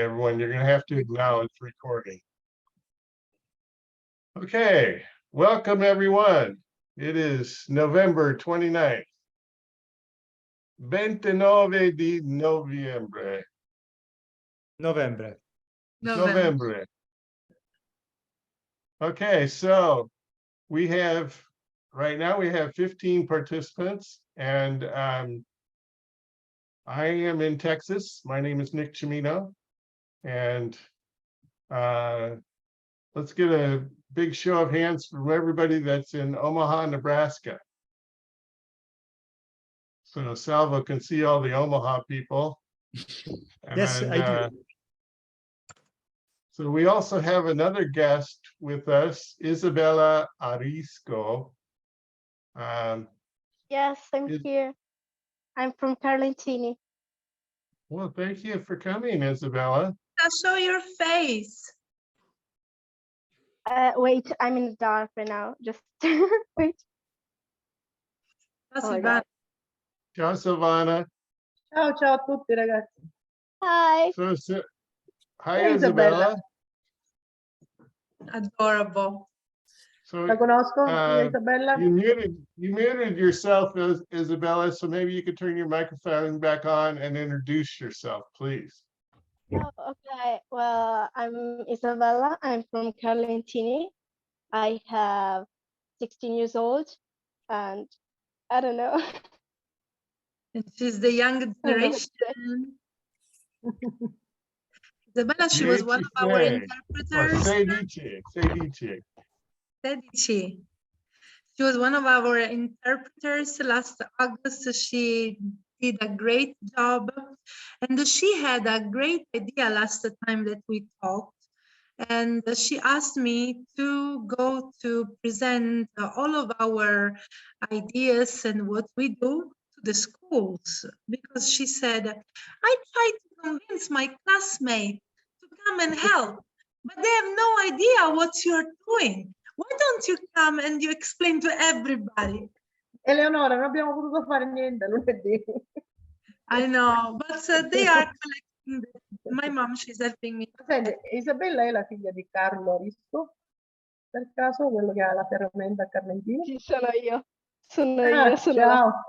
Everyone, you're going to have to acknowledge recording. Okay, welcome everyone. It is November 29th, 29 di Novembre. November. Okay, so we have, right now we have 15 participants, and I am in Texas. My name is Nick Cimino, and let's get a big show of hands from everybody that's in Omaha, Nebraska. So Salvo can see all the Omaha people. Yes, And, I do. so we also have another guest with us, Isabella Arisco. Yes, I'm Is- here. I'm from Carlentini. Well, thank you for coming, Isabella. Show your face. Wait, I'm in the dark right now. Just wait. Oh my God. Ciao, Silvana. Ciao, ciao a tutti ragazzi. Hi. Hi, Hey, Isabella. Adorable. So La conosco, Isabella? you muted yourself, Isabella, so maybe you could turn your microphone back on and introduce yourself, please. Oh, okay. Well, I'm Isabella. I'm from Carlentini. I have 16 years old, and I don't know. And she's the young I don't know what to say. generation. Isabella, she was one of our interpreters. Sei dice. Sedici. She was one of our interpreters last August. She did a great job, and she had a great idea last time that we talked. And she asked me to go to present all of our ideas and what we do to the schools, because she said, I tried to convince my classmates to come and help, but they have no idea what you're doing. Why don't you come and you explain to everybody? Eleonora, non abbiamo potuto fare niente lunedì. I know, but they are collecting. My mom, she's helping me. Senti, Isabella è la figlia di Carlo Arisco, per caso, quello che ha la ferramenta a Carlentini? Sì, sono io. Sono Ah, io. Sono la... ciao.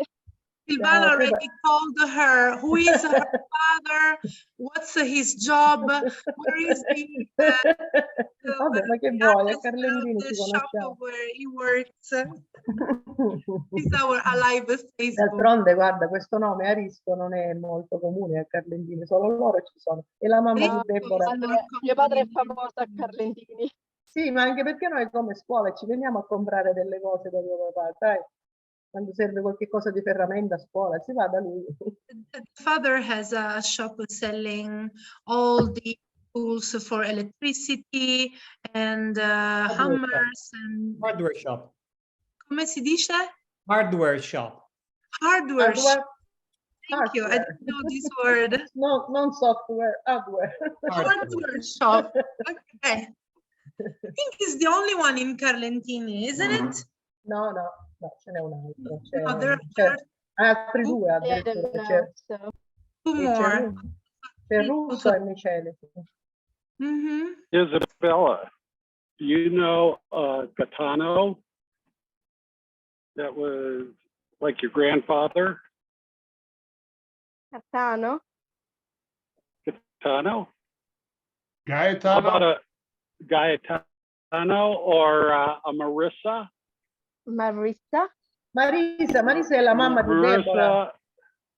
Silvana already told her who is her father, what's his job, where is he, Vabbè, ma che vuoi, a the Carlentini ci shop conosciamo. where he works. He's our alive Facebook. D'altronde, guarda, questo nome Arisco non è molto comune a Carlentini, solo loro ci sono. E la mamma di Deborah. Mio padre è famoso a Carlentini. Sì, ma anche perché noi come scuola ci veniamo a comprare delle cose da tuo papà, sai? Quando serve qualche cosa di ferramenta a scuola, si va da lui. The father has a shop selling all the tools for electricity and hammers and Hardware shop. come si dice? Hardware shop. Hardware shop. Hardware. Thank you. I didn't know this word. No, non software, hardware. Hardware shop. Okay. I think he's the only one in Carlentini, isn't it? No, ce n'è un altro. No, there C'è are altri due I addirittura. don't C'è know. So. two more. Russo e Michele. Mm-hmm. Isabella, do you know Gaetano? That was like your grandfather? Catano? Gaetano? How about Gaetano? a Gaetano or a Marissa? Marissa? Marisa è la mamma di Deborah. Marissa,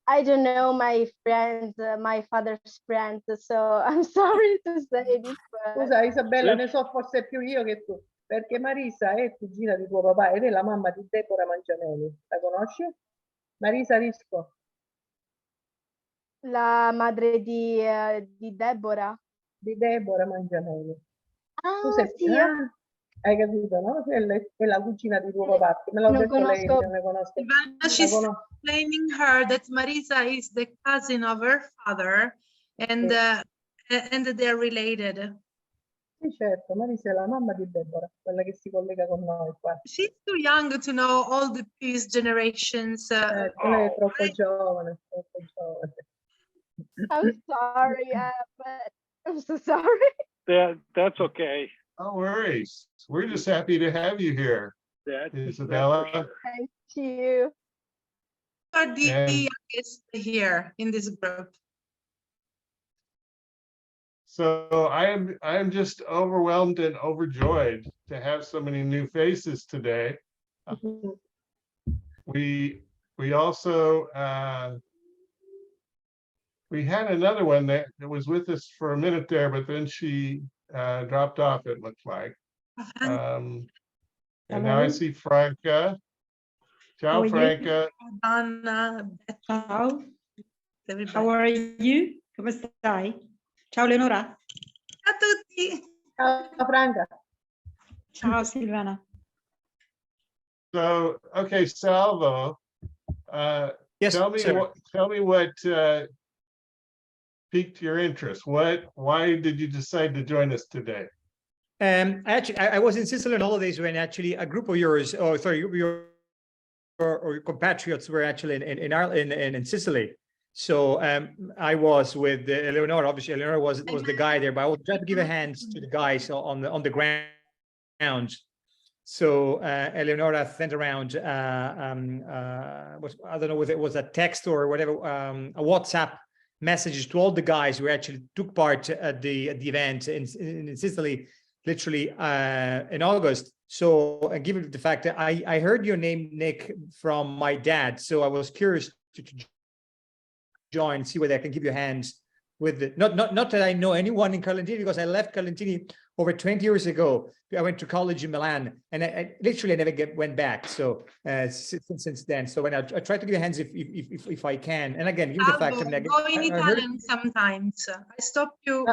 I don't know my friends, my father's friends, so I'm sorry to say this. But... Scusa Isabella, ne so forse più io che tu, perché Marisa è cugina di tuo papà ed è la mamma di Deborah Mangianelli. La conosci? Marisa Risco. La madre di Deborah. Di Deborah Mangianelli. Ah, Tu sei, sì, hai capito, no? È la cugina di tuo papà. Me l'ha Non detto lei, conosco. non la conosco. Ivana, she's explaining her that Marisa is the cousin of her father and they're related. Sì, certo, Marisa è la mamma di Deborah, quella che si collega con noi qua. She's too young to know all the previous generations. Lei è troppo giovane, troppo giovane. I'm sorry, but I'm so sorry. That's okay. No worries. We're just happy to have you here, That's for Isabella. sure. Thank you. You are the And- youngest here in this group. So I am just overwhelmed and overjoyed to have so many new faces today. We also we had another one that was with us for a minute there, but then she dropped off, it looked like. And now I see Franca. How Ciao, are you? Franca. Anna, Ciao, everybody. how are you? Come stai? Ciao Leonora. Ciao a tutti. Ciao Franca. Ciao Silvana. So, okay, Salvo, Yes, tell me sir. what piqued your interest. Why did you decide to join us today? Actually, I was in Sicily on holidays when actually a group of yours, oh, sorry, your compatriots were actually in Ireland, in Sicily. So I was with Eleonora. Obviously, Eleonora was the guy there, but I would try to give a hand to the guys on the ground. So Eleonora sent around, I don't know whether it was a text or whatever, a WhatsApp messages to all the guys who actually took part at the event in Sicily, literally in August. So given the fact that I heard your name, Nick, from my dad, so I was curious to join, see whether I can give you a hand with the, not that I know anyone in Carlentini, because I left Carlentini over 20 years ago. I went to college in Milan, and I literally never went back. So since then, so when I try to give you hands if I can, and again, given the fact Aldo, I'm go in I heard- Italian sometimes. I stop you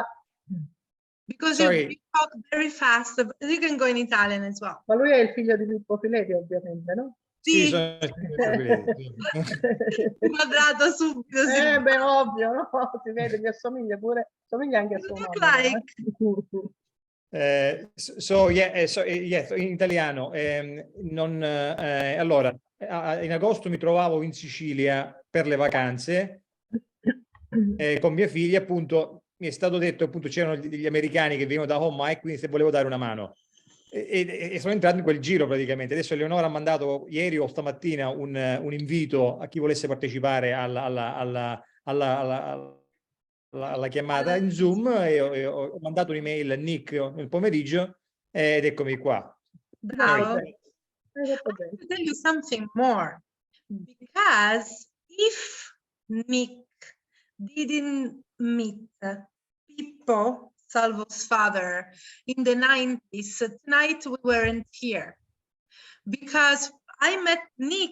because Sorry. you talk very fast. But you can go in Italian as well. Ma lui è il figlio di Pippo Fileti, ovviamente, no? Sì, Sì, sono- quadrato subito. Sì. Beh, ovvio, no? Si vede, mi assomiglia pure, somiglia anche a You suo look nonno. like- So in italiano. Allora, in agosto mi trovavo in Sicilia per le vacanze con mia figlia, appunto, mi è stato detto, appunto, c'erano degli americani che venivano da Omaha e quindi se volevo dare una mano. E sono entrato in quel giro praticamente. Adesso Eleonora ha mandato ieri o stamattina un invito a chi volesse partecipare alla chiamata in Zoom e ho mandato un'email a Nick nel pomeriggio ed eccomi qua. Bravo. Hai detto I bene. will tell you something more, because if Nick didn't meet Pippo, Salvo's father, in the 90s, tonight we weren't here. Because I met Nick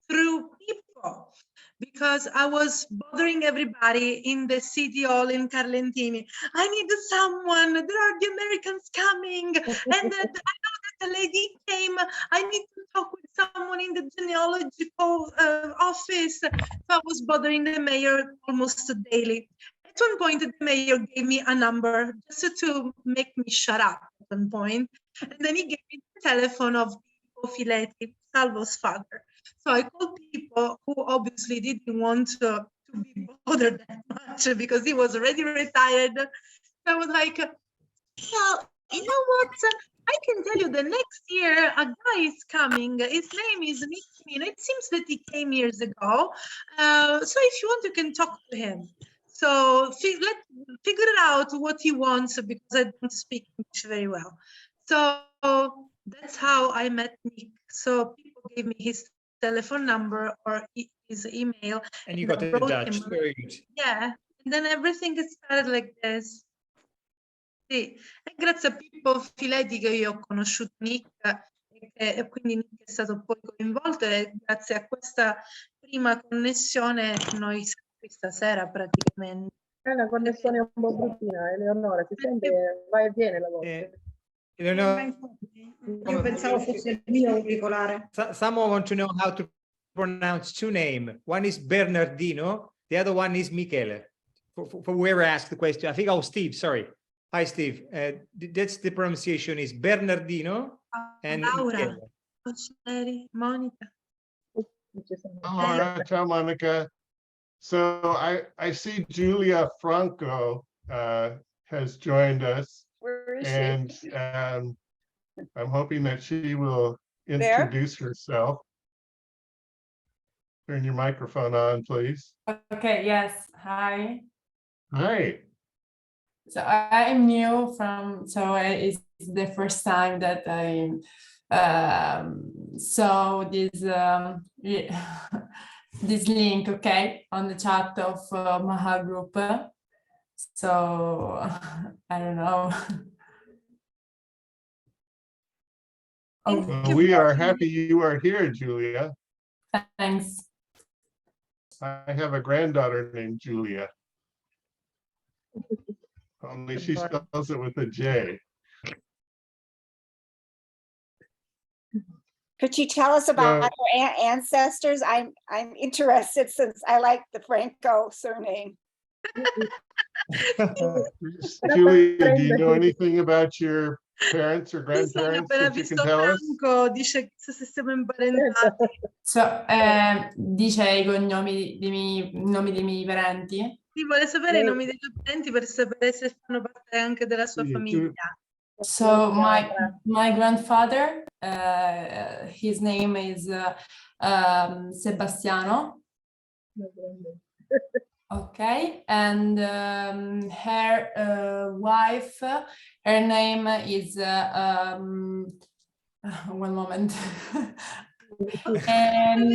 through Pippo, because I was bothering everybody in the city hall in Carlentini. I need someone, there are the Americans coming, and I know that the lady came, I need to talk with someone in the genealogical office. So I was bothering the mayor almost daily. At one point, the mayor gave me a number just to make me shut up at one point. And then he gave me the telephone of Pippo Fileti, Salvo's father. So I called people who obviously didn't want to be bothered that much because he was already retired. So I was like, well, you know what? I can tell you the next year a guy is coming. His name is Nick. It seems that he came years ago. So if you want, you can talk to him. So let's figure it out what he wants because I don't speak English very well. So that's how I met Nick. So people gave me his telephone number or his email. And you got I in wrote touch. him. Very good. Yeah, and then everything started like this. Sì, è grazie a Pippo Fileti che io ho conosciuto Nick e quindi Nick è stato poi coinvolto e grazie a questa prima connessione noi siamo qui stasera praticamente. È una connessione un po' bruttina, Eleonora, si sente, va e viene la voce. Eleonora, Io pensavo fosse il mio auricolare. someone want to know how to pronounce two names. One is Bernardino, the other one is Michele. For whoever asked the question, I think, oh, Steve, sorry. Hi, Steve. That's the pronunciation is Bernardino and Laura, Michele. Monica. Laura, ciao, Monica. So I see Julia Franco has joined us, Where is she? and I'm hoping that she will introduce herself. Turn your microphone on, please. Okay, yes, hi. Hi. So I'm new so it's the first time that I saw this this link, okay, on the chat of Omaha group. So I don't know. Thank Oh, you We for are happy you are here, Julia. thanks. I have a granddaughter named Julia. Only she spells it with a J. Could you tell us about your ancestors? I'm interested since I like the Franco surname. Julia, do you know anything about your parents or Sì, ho grandparents appena that you can visto tell us? Franco, dice che se siamo imparentati. So, dice i cognomi nomi dei miei parenti. Sì, vuole sapere i nomi dei tuoi parenti per sapere se fanno parte anche della sua Sì, famiglia. So my grandfather, his name is Sebastiano. Okay, and her wife, her name is one moment.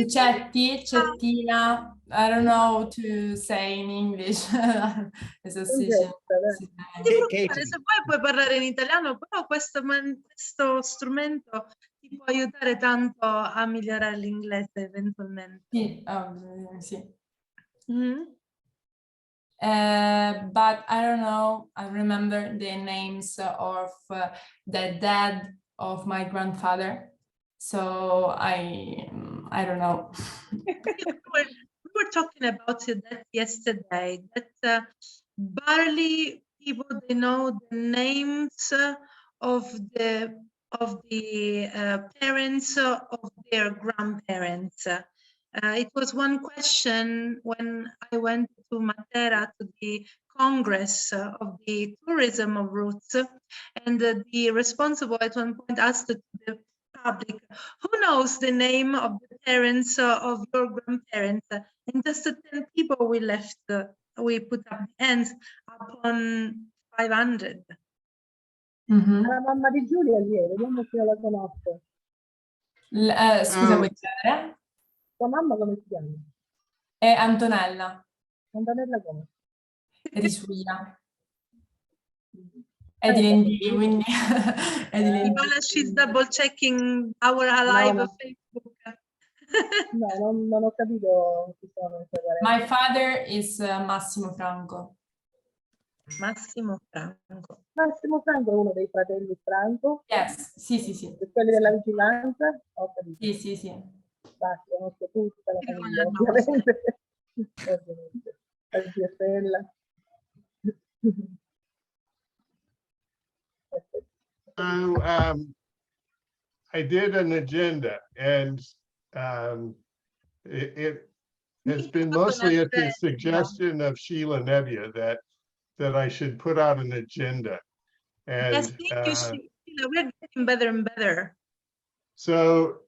Cettina, I don't know to say in English. It's a Non ti preoccupare, Katie. se vuoi puoi parlare in italiano, però questo strumento ti può aiutare tanto a migliorare l'inglese eventualmente. Sì, sì. Mhm. But I don't know, I remember the names of the dad of my grandfather. So I don't know. We were talking about that yesterday, that barely people they know the names of the parents of their grandparents. It was one question when I went to Matera to the Congress of the Tourism of Roots, and the responsible at one point asked the public, who knows the name of the parents of your grandparents? And just 10 people we left, we put up hands upon 500. La mamma di Giulia è lì, vediamo se io la conosco. Scusa, vuoi chiedere? Tua mamma come si chiama? È Antonella, Antonella come? è di Suia. È di Lentini, quindi è di Lentini. Iola, she's double checking our live No. Facebook. No, non ho capito chi sono i suoi parenti. My father is Massimo Franco. Massimo Franco. Massimo Franco è uno dei fratelli Franco, Yes, sì. quelli della vigilanza. Ho capito. Sì. Basta, conosco tutta la Sì, famiglia, no, ovviamente. Ovviamente. La zia Stella. So I did an agenda, and it has been mostly at the suggestion of Sheila Nevia that I should put out an agenda. And Yes, thank you, Sheila. We're getting better and better. so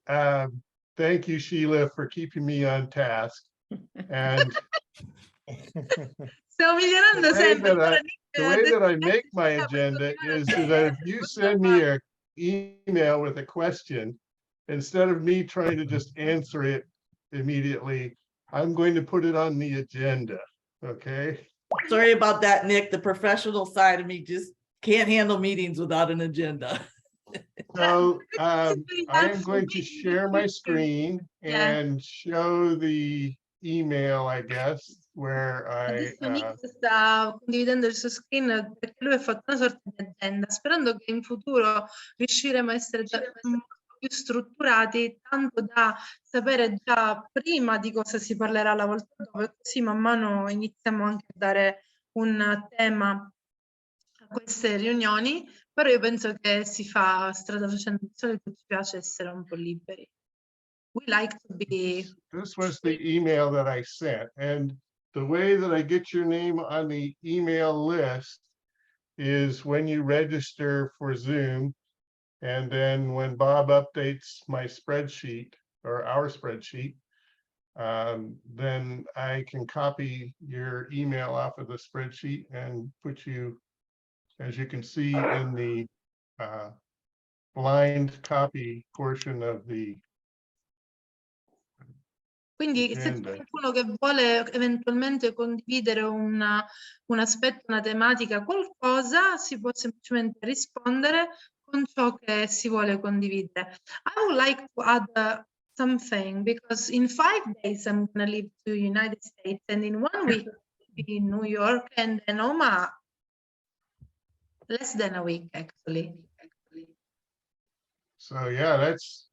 thank you, Sheila, for keeping me on task. And Stiamo migliorando the way sempre. that I make my agenda is that if you send me an email with a question, instead of me trying to just answer it immediately, I'm going to put it on the agenda. Okay. Sorry about that, Nick. The professional side of me just can't handle meetings without an agenda. So I am going to share my screen and show the email, I guess, where Adesso Nick sta condividendo il suo screen perché lui ha fatto una sorta di agenda, sperando che in futuro riusciremo a essere più strutturati, tanto da sapere già prima di cosa si parlerà la volta dopo, e così man mano iniziamo anche a dare un tema a queste riunioni, però io penso che si fa strada facendo, di solito ci piace essere un po' liberi. We like to be... This was the email that I sent, and the way that I get your name on the email list is when you register for Zoom. And then when Bob updates my spreadsheet or our spreadsheet, then I can copy your email off of the spreadsheet and put you, as you can see in the blind copy portion of the Quindi se c'è agenda. qualcuno che vuole eventualmente condividere un aspetto, una tematica, qualcosa, si può semplicemente rispondere con ciò che si vuole condividere. I would like to add something, because in 5 days I'm going to leave to United States, and in 1 week I'll be in New York and then Omaha. Less than a week, actually. So yeah, that's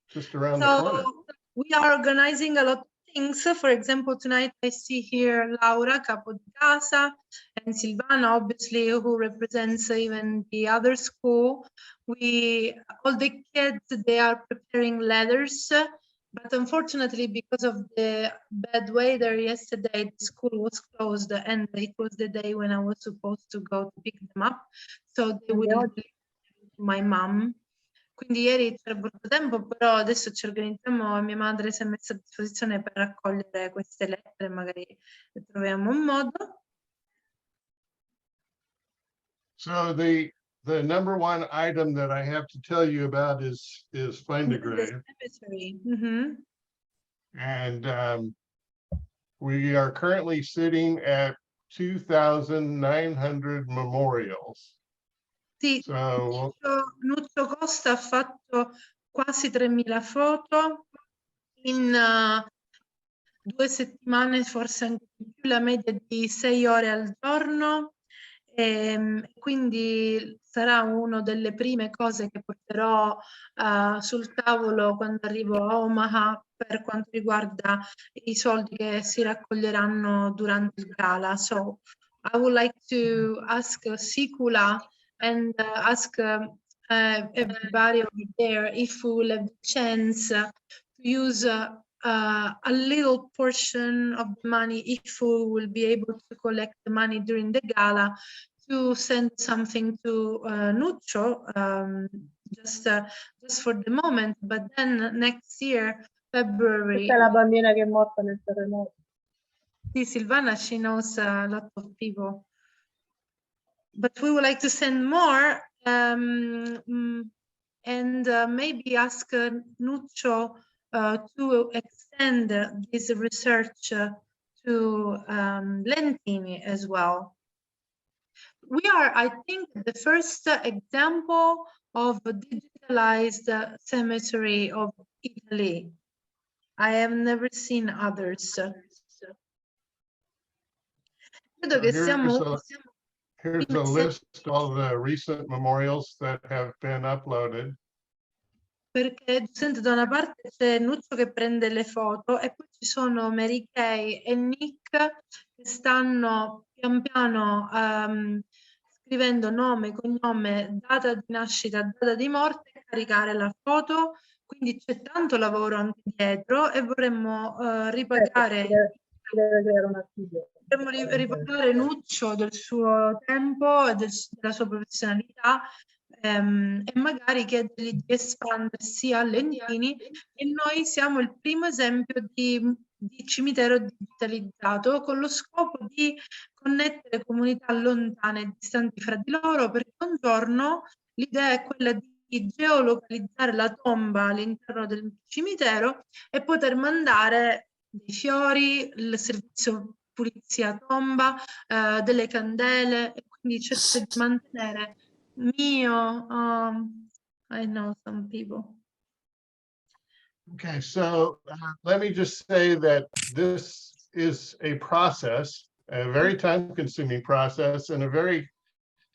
just around the corner. So we are organizing a lot of things. For example, tonight I see here Laura, capo di casa, and Silvana, obviously, who represents even the other school. All the kids, they are preparing letters, but unfortunately, because of the bad weather yesterday, the school was closed, and it was the day when I was supposed to go to pick them up. So they will leave my mom. Quindi ieri c'era brutto tempo, però adesso ci organizziamo, mia madre si è messa a disposizione per raccogliere queste lettere, magari troviamo un modo. So the number one item that I have to tell you about is Find a Grave. Mm-hmm. And we are currently sitting at 2,900 memorials. Sì, So Nuccio Costa ha fatto quasi 3.000 foto in 2 settimane, forse anche di più, la media di 6 ore al giorno. Quindi sarà una delle prime cose che porterò sul tavolo quando arrivo a Omaha per quanto riguarda i soldi che si raccoglieranno durante il gala. So I would like to ask Sikula and ask everybody over there if we will have the chance to use a little portion of the money, if we will be able to collect the money during the gala, to send something to Nuccio, just for the moment. But then next year, February. Questa è la bambina che è morta nel terremoto. Sì, Silvana, she knows a lot of people. But we would like to send more and maybe ask Nuccio to extend this research to Lentini as well. We are, I think, the first example of a digitalized cemetery of Italy. I have never seen others. Credo che siamo... Here's a list of all the recent memorials that have been uploaded. Perché sento da una parte c'è Nuccio che prende le foto e poi ci sono Mary Kay e Nick che stanno pian piano scrivendo nome, cognome, data di nascita, data di morte e caricare la foto. Quindi c'è tanto lavoro anche dietro e vorremmo ripagare. Deve creare un archivio. Vorremmo ripagare Nuccio del suo tempo e della sua professionalità e magari chiedergli di espandersi a Lentini, e noi siamo il primo esempio di cimitero digitalizzato con lo scopo di connettere comunità lontane e distanti fra di loro, perché un giorno l'idea è quella di geolocalizzare la tomba all'interno del cimitero e poter mandare dei fiori, il servizio pulizia tomba, delle candele, e quindi cerco di mantenere mio. I know some people. Okay, so let me just say that this is a process, a very time-consuming process, and a very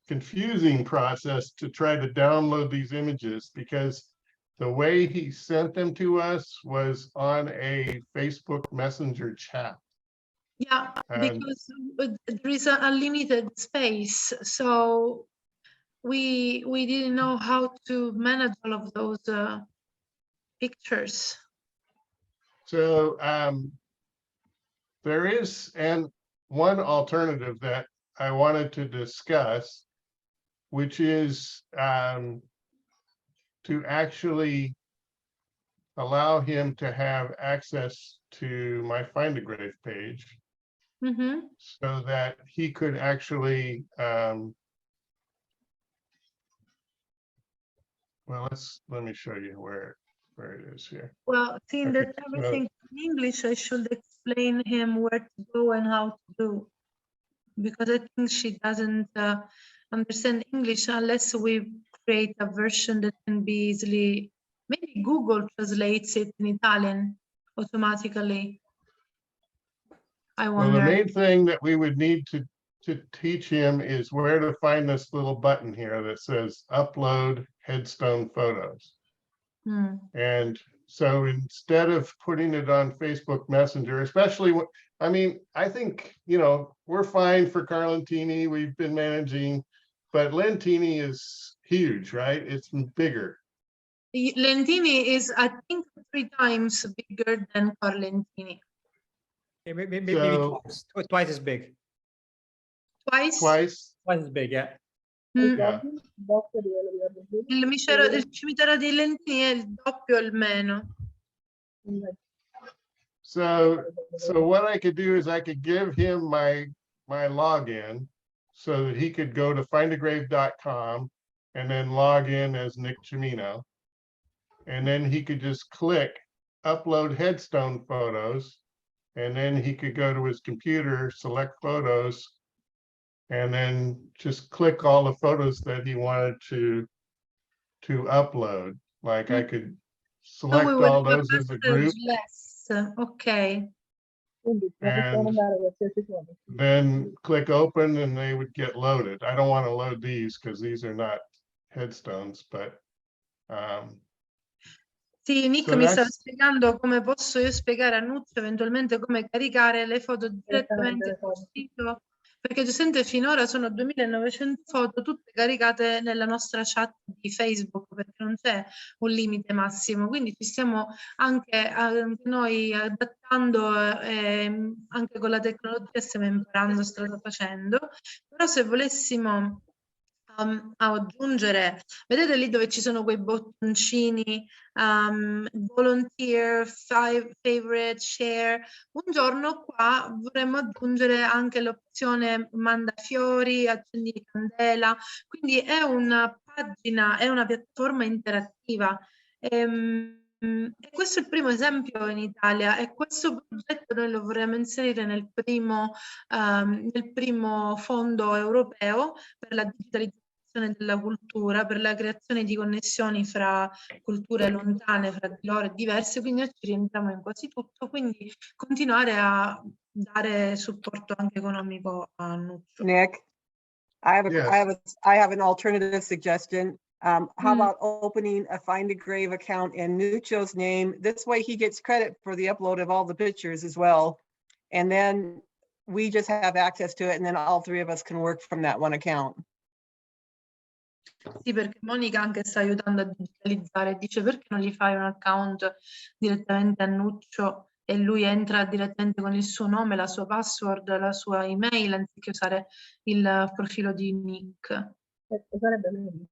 confusing process to try to download these images, because the way he sent them to us was on a Facebook Messenger chat. Yeah, because there is a limited space, so we didn't know how to manage all of those pictures. So there is one alternative that I wanted to discuss, which is to actually allow him to have access to my Find a Grave page Mhm. so that he could actually, well, let me show you where it is here. Well, seeing Okay, that everything in English, I should explain him where to go and how to do. Because I think she doesn't understand English unless we create a version that can be easily, maybe Google translates it in Italian automatically. I Well, the wonder. main thing that we would need to teach him is where to find this little button here that says upload headstone photos. Hmm. And so instead of putting it on Facebook Messenger, especially I mean, I think, you know, we're fine for Carlentini. We've been managing, but Lentini is huge, right? It's bigger. Lentini is, I think, 3 times bigger than Carlentini. Maybe So- twice as big. Twice? Twice. Twice as big, yeah. Mm. Yeah. Doppio di quello che abbiamo detto. Il cimitero di Lentini è il doppio almeno. So what I could do is I could give him my login so that he could go to findagrave.com and then log in as Nick Cimino. And then he could just click upload headstone photos. And then he could go to his computer, select photos, and then just click all the photos that he wanted to upload. Like I could So select we will all do a those as a message group, less. Ok. Quindi possiamo And- mandare qualsiasi foto. then click open and they would get loaded. I don't want to load these because these are not headstones, but Sì, Nick So mi stava that's- spiegando come posso io spiegare a Nuccio eventualmente come caricare le foto direttamente le sul foto. sito, perché giustamente finora sono 2900 foto tutte caricate nella nostra chat di Facebook, perché non c'è un limite massimo, quindi ci stiamo anche noi adattando, anche con la tecnologia stiamo imparando, stiamo facendo, però se volessimo aggiungere, vedete lì dove ci sono quei bottoncini, volunteer, favorite, share, un giorno qua vorremmo aggiungere anche l'opzione manda fiori, accendi candela, quindi è una pagina, è una piattaforma interattiva. E questo è il primo esempio in Italia e questo progetto noi lo vorremmo inserire nel primo fondo europeo per la digitalizzazione della cultura, per la creazione di connessioni fra culture lontane, fra di loro e diverse, quindi noi ci rientriamo in quasi tutto, quindi continuare a dare supporto anche economico a Nuccio. Nick, Yes. I have an alternative suggestion. How Mm. about opening a Find a Grave account in Nucio's name? This way he gets credit for the upload of all the pictures as well. And then we just have access to it and then all 3 of us can work from that one account. Sì, perché Monica anche sta aiutando a digitalizzare, dice perché non gli fai un account direttamente a Nuccio e lui entra direttamente con il suo nome, la sua password, la sua email, anziché usare il profilo di Nick. Sarebbe meglio.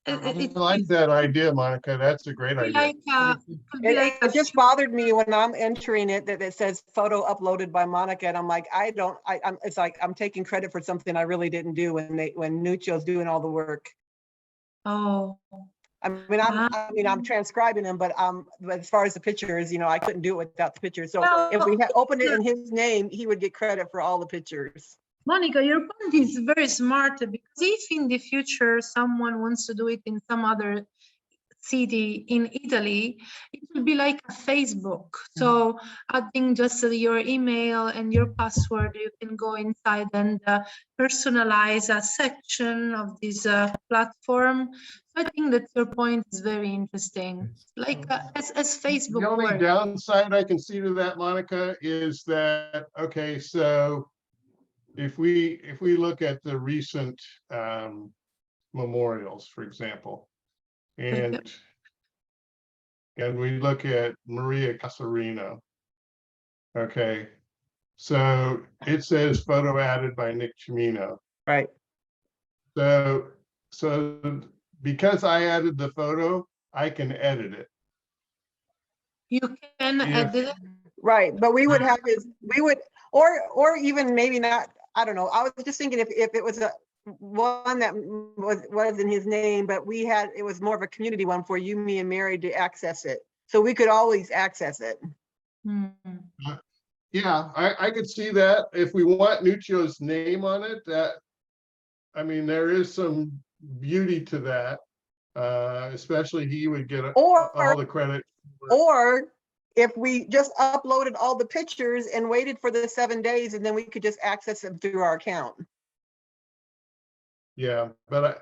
I like that idea, Monica. That's a great idea. It just bothered me when I'm entering it that it says photo uploaded by Monica, and I'm like, it's like I'm taking credit for something I really didn't do when Nuccio's doing all the work. Oh. I mean, I'm transcribing them, but as far as the pictures, you know, I couldn't do it without the pictures. So if we had opened it in his name, he would get credit for all the pictures. Monica, your point is very smart because if in the future someone wants to do it in some other city in Italy, it will be like a Facebook. So adding just your email and your password, you can go inside and personalize a section of this platform. So I think that your point is very interesting. Like as Facebook The only works. downside I can see to that, Monica, is that, okay, so if we look at the recent memorials, for example, and we look at Maria Casarino, okay, So it says photo added by Nick Chimino. Right. So because I added the photo, I can edit it. You can If- edit it. Right, but we would have his, we would, or even maybe not, I don't know. I was just thinking if it was a one that was in his name, but it was more of a community one for you, me and Mary to access it. So we could always access it. Mm. Yeah, I could see that. If we want Nuccio's name on it, I mean, there is some beauty to that. Especially he would get all the credit. Or if we just uploaded all the pictures and waited for the 7 days, and then we could just access them through our account. Yeah, but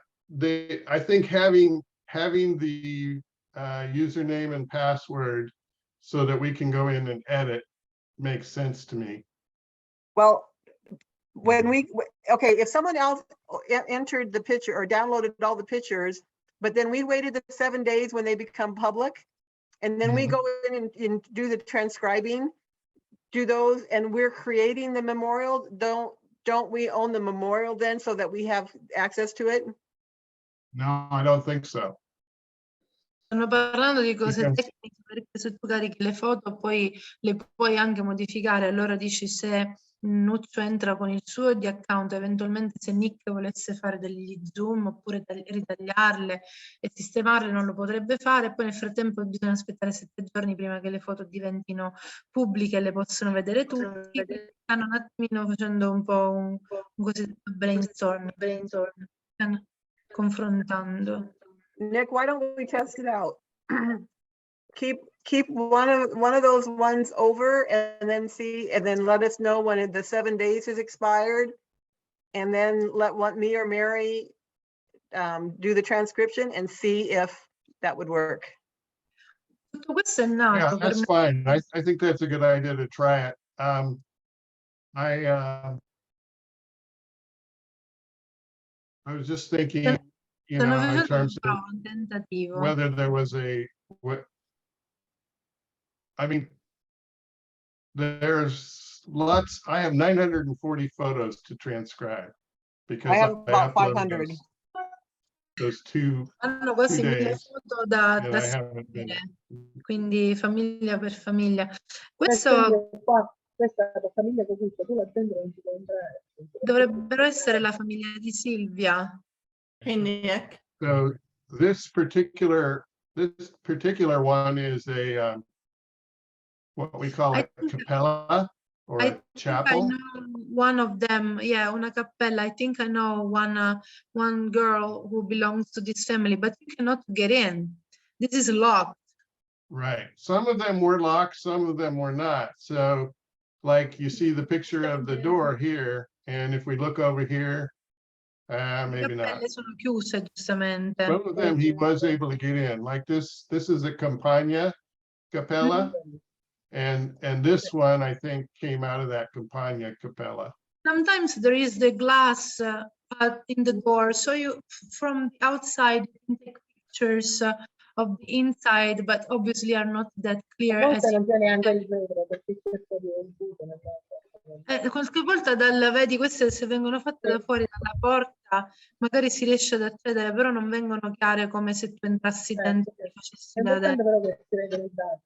I think having the username and password so that we can go in and edit makes sense to me. Well, okay, if someone else entered the picture or downloaded all the pictures, but then we waited the 7 days when they become public, and then we go in and do the transcribing, do those, and we're creating the memorial, don't we own the memorial then so that we have access to it? No, I don't think so. Stanno parlando di cose Because- tecniche, perché se tu carichi le foto poi le puoi anche modificare. Allora dici, se Nuccio entra con il suo di account, eventualmente se Nick volesse fare degli zoom oppure ritagliarle e sistemarle, non lo potrebbe fare. Poi nel frattempo bisogna aspettare 7 giorni prima che le foto diventino pubbliche e le possono vedere tutti. Stanno un attimino facendo un po' un cosiddetto brainstorm, stanno confrontando. Nick, why don't we test it out? Keep one of those ones over and then see, and then let us know when the 7 days has expired. And then let me or Mary do the transcription and see if that would work. Tutto questo è Yeah, nato per that's me. fine. I think that's a good idea to try it. I was just thinking, you Stanno know, in facendo terms of un tentativo. whether there was I mean, there's lots, I have 940 photos to transcribe because I have about uploaded 500. those two Hanno quasi 1000 days foto da and I haven't been. trasferire, quindi famiglia per famiglia. Questo Questo qua, questa è la famiglia così, cioè tu la gente non ci puoi entrare. dovrebbero essere la famiglia di Silvia. Hey, Nick. So this particular one is a what we call I a think- cappella or I a think I chapel. know one of them, yeah, una cappella. I think I know one girl who belongs to this family, but you cannot get in. This is locked. Right. Some of them were locked, some of them were not. So like you see the picture of the door here, and if we look over here, Le maybe not. cappelle sono chiuse, giustamente. Some of them he was able to get in, like this is a Campagna Capella. And this one, I think, came out of that Campagna Capella. Sometimes there is the glass in the door, so you from the outside you can take pictures of the inside, but obviously are not that clear. A volte non c'è neanche il vetro perché c'è proprio il buco nella porta. Qualche volta vedi queste, se vengono fatte da fuori dalla porta, magari si riesce ad accedere, però non vengono chiare come se tu entrassi dentro e facessi È da importante dentro. però che si vede le date.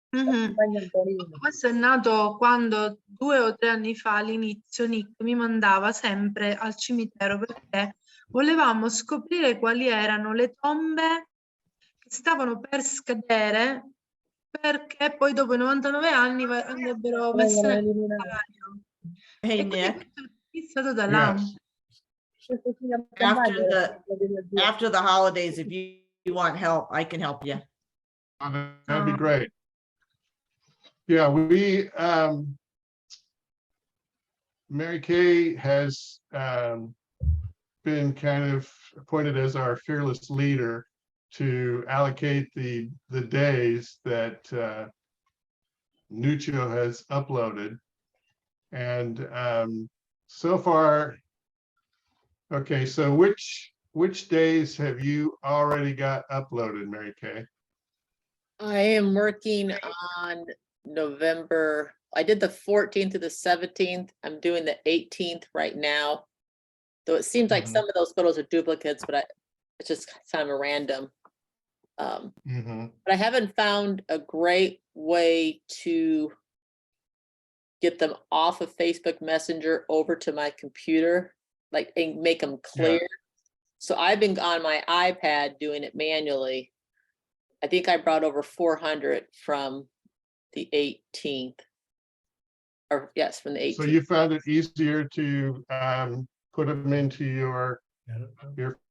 Mhm. Bagna un polino. Questo è nato quando 2 o 3 anni fa, all'inizio, Nick mi mandava sempre al cimitero perché volevamo scoprire quali erano le tombe che stavano per scadere, perché poi dopo i 99 anni andrebbero messe Vengono nel eliminati. santuario. Hey, E quindi Nick. questo è iniziato da là. Yes. Questo si chiama After Campagna, the- la dell'agire. After the holidays, if you want help, I can help you. That'd be great. Yeah, we Mary Kay has been kind of appointed as our fearless leader to allocate the days that Nuccio has uploaded. And so far, okay, so which days have you already got uploaded, Mary Kay? I am working on November I did the 14th to the 17th. I'm doing the 18th right now. Though it seems like some of those photos are duplicates, but it's just kind of a random. But I haven't found a great way to get them off of Facebook Messenger over to my computer, like, and make them clear. So I've been on my iPad doing it manually. I think I brought over 400 from the 18th. Or yes, from the 18th. So you found it easier to put them into your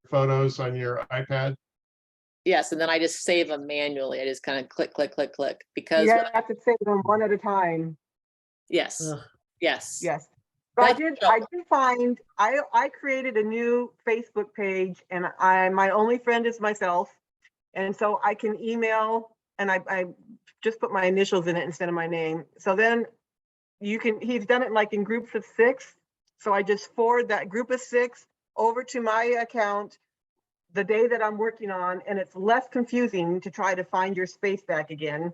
photos on your iPad? Yes, and then I just save them manually. I just kind of click, click, click, click, because You have to save them one at a time. yes, yes. Yes. But That's I did find, I created a new Facebook page, and my only friend is myself. And so I can email, and I just put my initials in it instead of my name. So then he's done it like in groups of 6. So I just forward that group of 6 over to my account the day that I'm working on, and it's less confusing to try to find your space back again.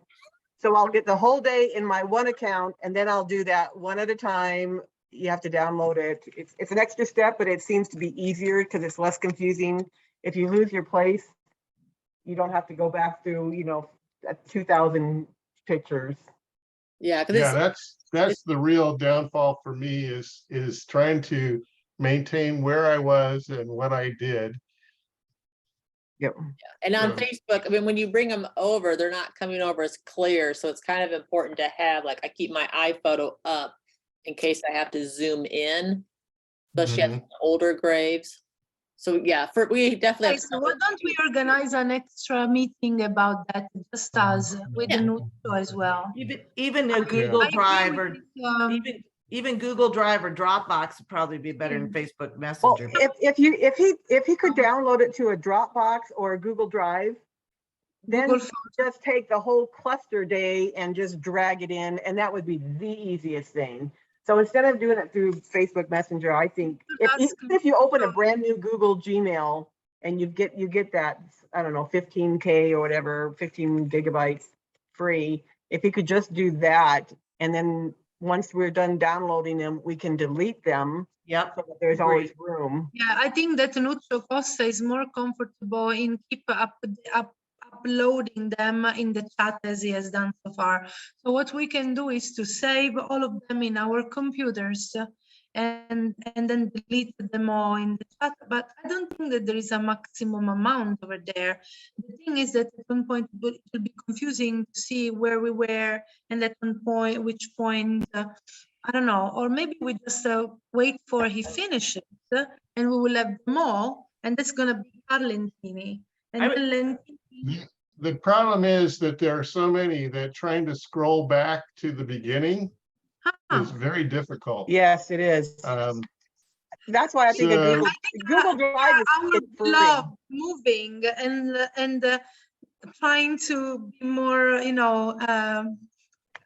So I'll get the whole day in my one account, and then I'll do that one at a time. You have to download it. It's an extra step, but it seems to be easier because it's less confusing. If you lose your place, you don't have to go back through, 2,000 pictures. Yeah, that's the real downfall for me is trying to maintain where I was and what I did. Yep. And on Facebook, I mean, when you bring them over, they're not coming over as clear. So it's kind of important to have, like, I keep my iPhoto up in case I have to zoom in, especially at older graves. So yeah, we definitely have. So why don't we organize an extra meeting about that, just us, with the Nuccio as well? Even a Google Drive or with, even Google Drive or Dropbox would probably be better than Facebook Well, Messenger. if he could download it to a Dropbox or a Google Drive, then you just take the whole cluster day and just drag it in, and that would be the easiest thing. So instead of doing it through Facebook Messenger, I think if you open a brand new Google Gmail and you get that, I don't know, 15K or whatever, 15 gigabytes free, if you could just do that, and then once we're done downloading them, we can delete them. Yep. So that there's always room. yeah, I think that Nuccio Costa is more comfortable in uploading them in the chat as he has done so far. So what we can do is to save all of them in our computers and then delete them all in the chat. But I don't think that there is a maximum amount over there. The thing is that at one point it will be confusing to see where we were, and at one point, which point, I don't know, or maybe we just wait for he finishes and we will have them all, and that's gonna be Carlentini. And then The problem is that there are so many that trying to scroll back to the beginning is very difficult. Yes, it is. That's why I think Google Drive is I would love moving and trying to be more,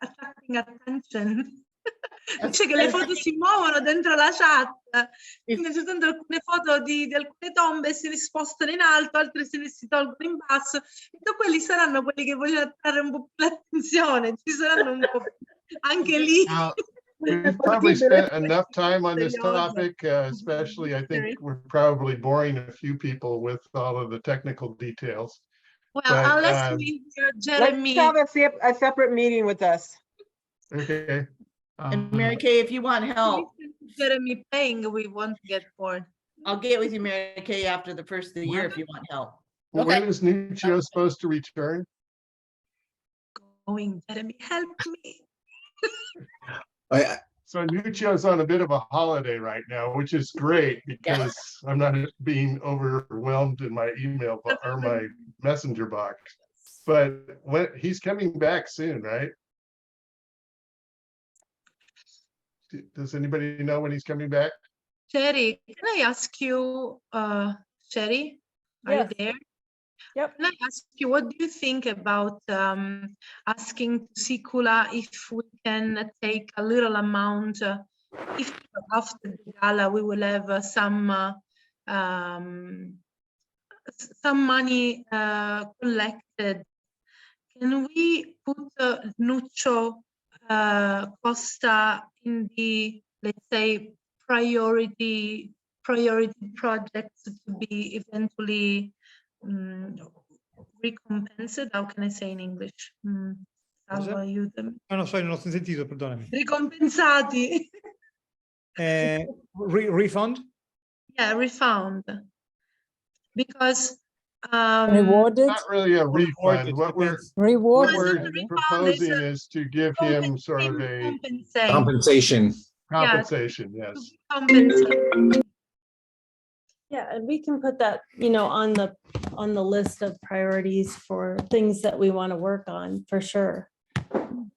attracting attention. Dice che le foto si muovono dentro la chat, quindi ci sono alcune foto di alcune tombe si spostano in alto, altre si tolgono in basso, e quelli saranno quelli che vogliono attrarre un po' più l'attenzione, ci saranno un po' anche lì. We've probably spent enough time on this topic, especially I think we're probably boring a few people with all of the technical details. Well, unless we hear Jeremy. Let's have a separate meeting with us. Okay. And Mary Kay, if you want help, Jeremy paying, we won't get bored. I'll get with you, Mary Kay, after the first of the year if you want help. When is Nuccio supposed to return? Going, Jeremy, help me. So Nuccio's on a bit of a holiday right now, which is great because I'm not being overwhelmed in my email or my messenger box. But he's coming back soon, right? Does anybody know when he's coming back? Sherry, can I ask you, Sherry, are you there? Yep. Can I ask you, what do you think about asking Sikula if we can take a little amount, if after the gala we will have some money collected? Can we put Nuccio Costa in the, let's say, priority projects to be eventually recompensed. How can I say in English? Salvo, aiutami. No, sorry, non ho sentito, perdonami. Ricompensati. Refund? Yeah, refund. Because Not really a refund. What we're Rewarded. proposing is to give him sort of a Compensation. compensation, yes. Yeah, and we can put that, on the list of priorities for things that we want to work on, for sure.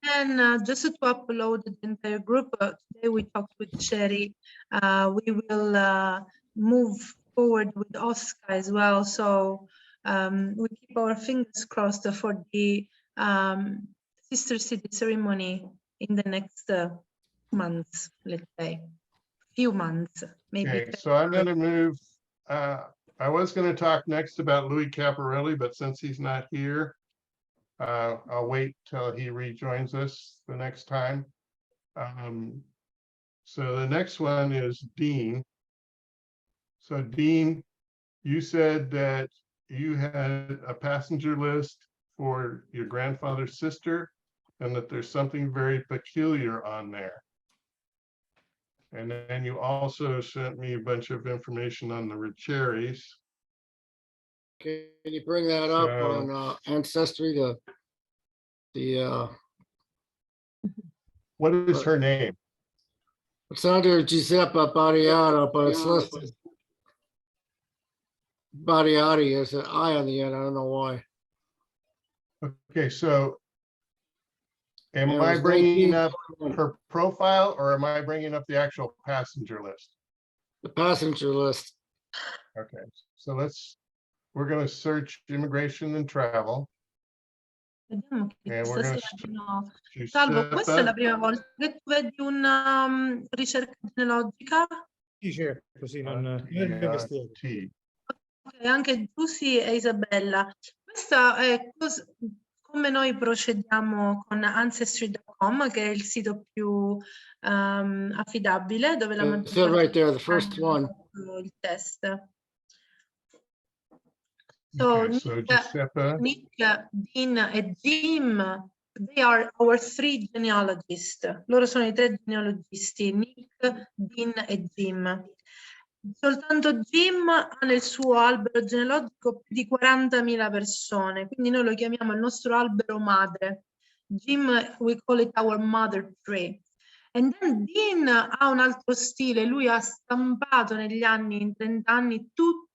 And just to upload the entire group, today we talked with Sherry. We will move forward with Oscar as well. So we keep our fingers crossed for the Sister City ceremony in the next months, let's say, few months, maybe. Okay, so I'm going to move. I was going to talk next about Louis Caparelli, but since he's not here, I'll wait till he rejoins us the next time. So the next one is Dean. So Dean, you said that you had a passenger list for your grandfather's sister and that there's something very peculiar on there. And then you also sent me a bunch of information on the Richeris. Can you bring that up So- on Ancestry, What is her name? it's under Giuseppe Bariato, but it's listed. Bariotti is an I on the end. I don't know why. Okay, so am Yeah, it I was bringing 19 up her profile or am I bringing up the actual passenger list? The passenger list. Okay, so we're going to search immigration and travel. Vediamo che And we're questa gonna sera no. Salvo, questa è la prima volta che tu vedi una ricerca genealogica. Sì, certo, così non T. Ok, anche Giusy e Isabella. Questa è come noi procediamo con Ancestry.com, che è il sito più affidabile, dove la It said right there, the first one. il test. So, Okay, so Giuseppe. Nick, Dean e Jim, they are our three genealogists. Loro sono i tre genealogisti, Nick, Dean e Jim. Soltanto Jim ha nel suo albero genealogico più di 40.000 persone, quindi noi lo chiamiamo il nostro albero madre. Jim, we call it our mother tree. And then Dean ha un altro stile, lui ha stampato negli anni, in 30 anni, tutti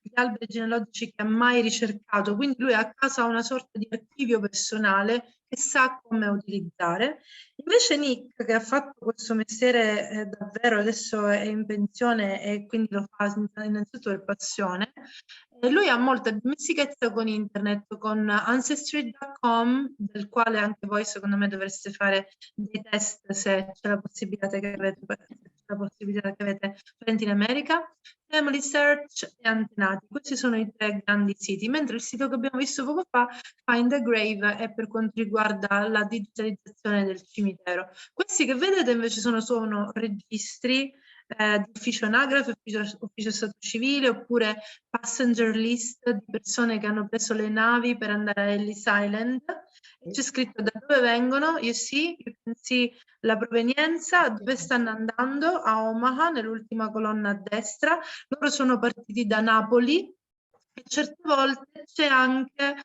gli alberi genealogici che ha mai ricercato, quindi lui a casa ha una sorta di archivio personale che sa come utilizzare. Invece Nick, che ha fatto questo mestiere davvero, adesso è in pensione e quindi lo fa innanzitutto per passione, lui ha molta dimestichezza con internet, con Ancestry.com, del quale anche voi secondo me dovreste fare dei test se c'è la possibilità che avete parenti in America. Family Search e Antenati, questi sono i tre grandi siti, mentre il sito che abbiamo visto poco fa, Find the Grave, è per quanto riguarda la digitalizzazione del cimitero. Questi che vedete invece sono registri di ufficio anagrafe, ufficio stato civile, oppure passenger list di persone che hanno preso le navi per andare a Ellis Island. C'è scritto da dove vengono, you can see la provenienza, dove stanno andando, a Omaha, nell'ultima colonna a destra. Loro sono partiti da Napoli e certe volte c'è anche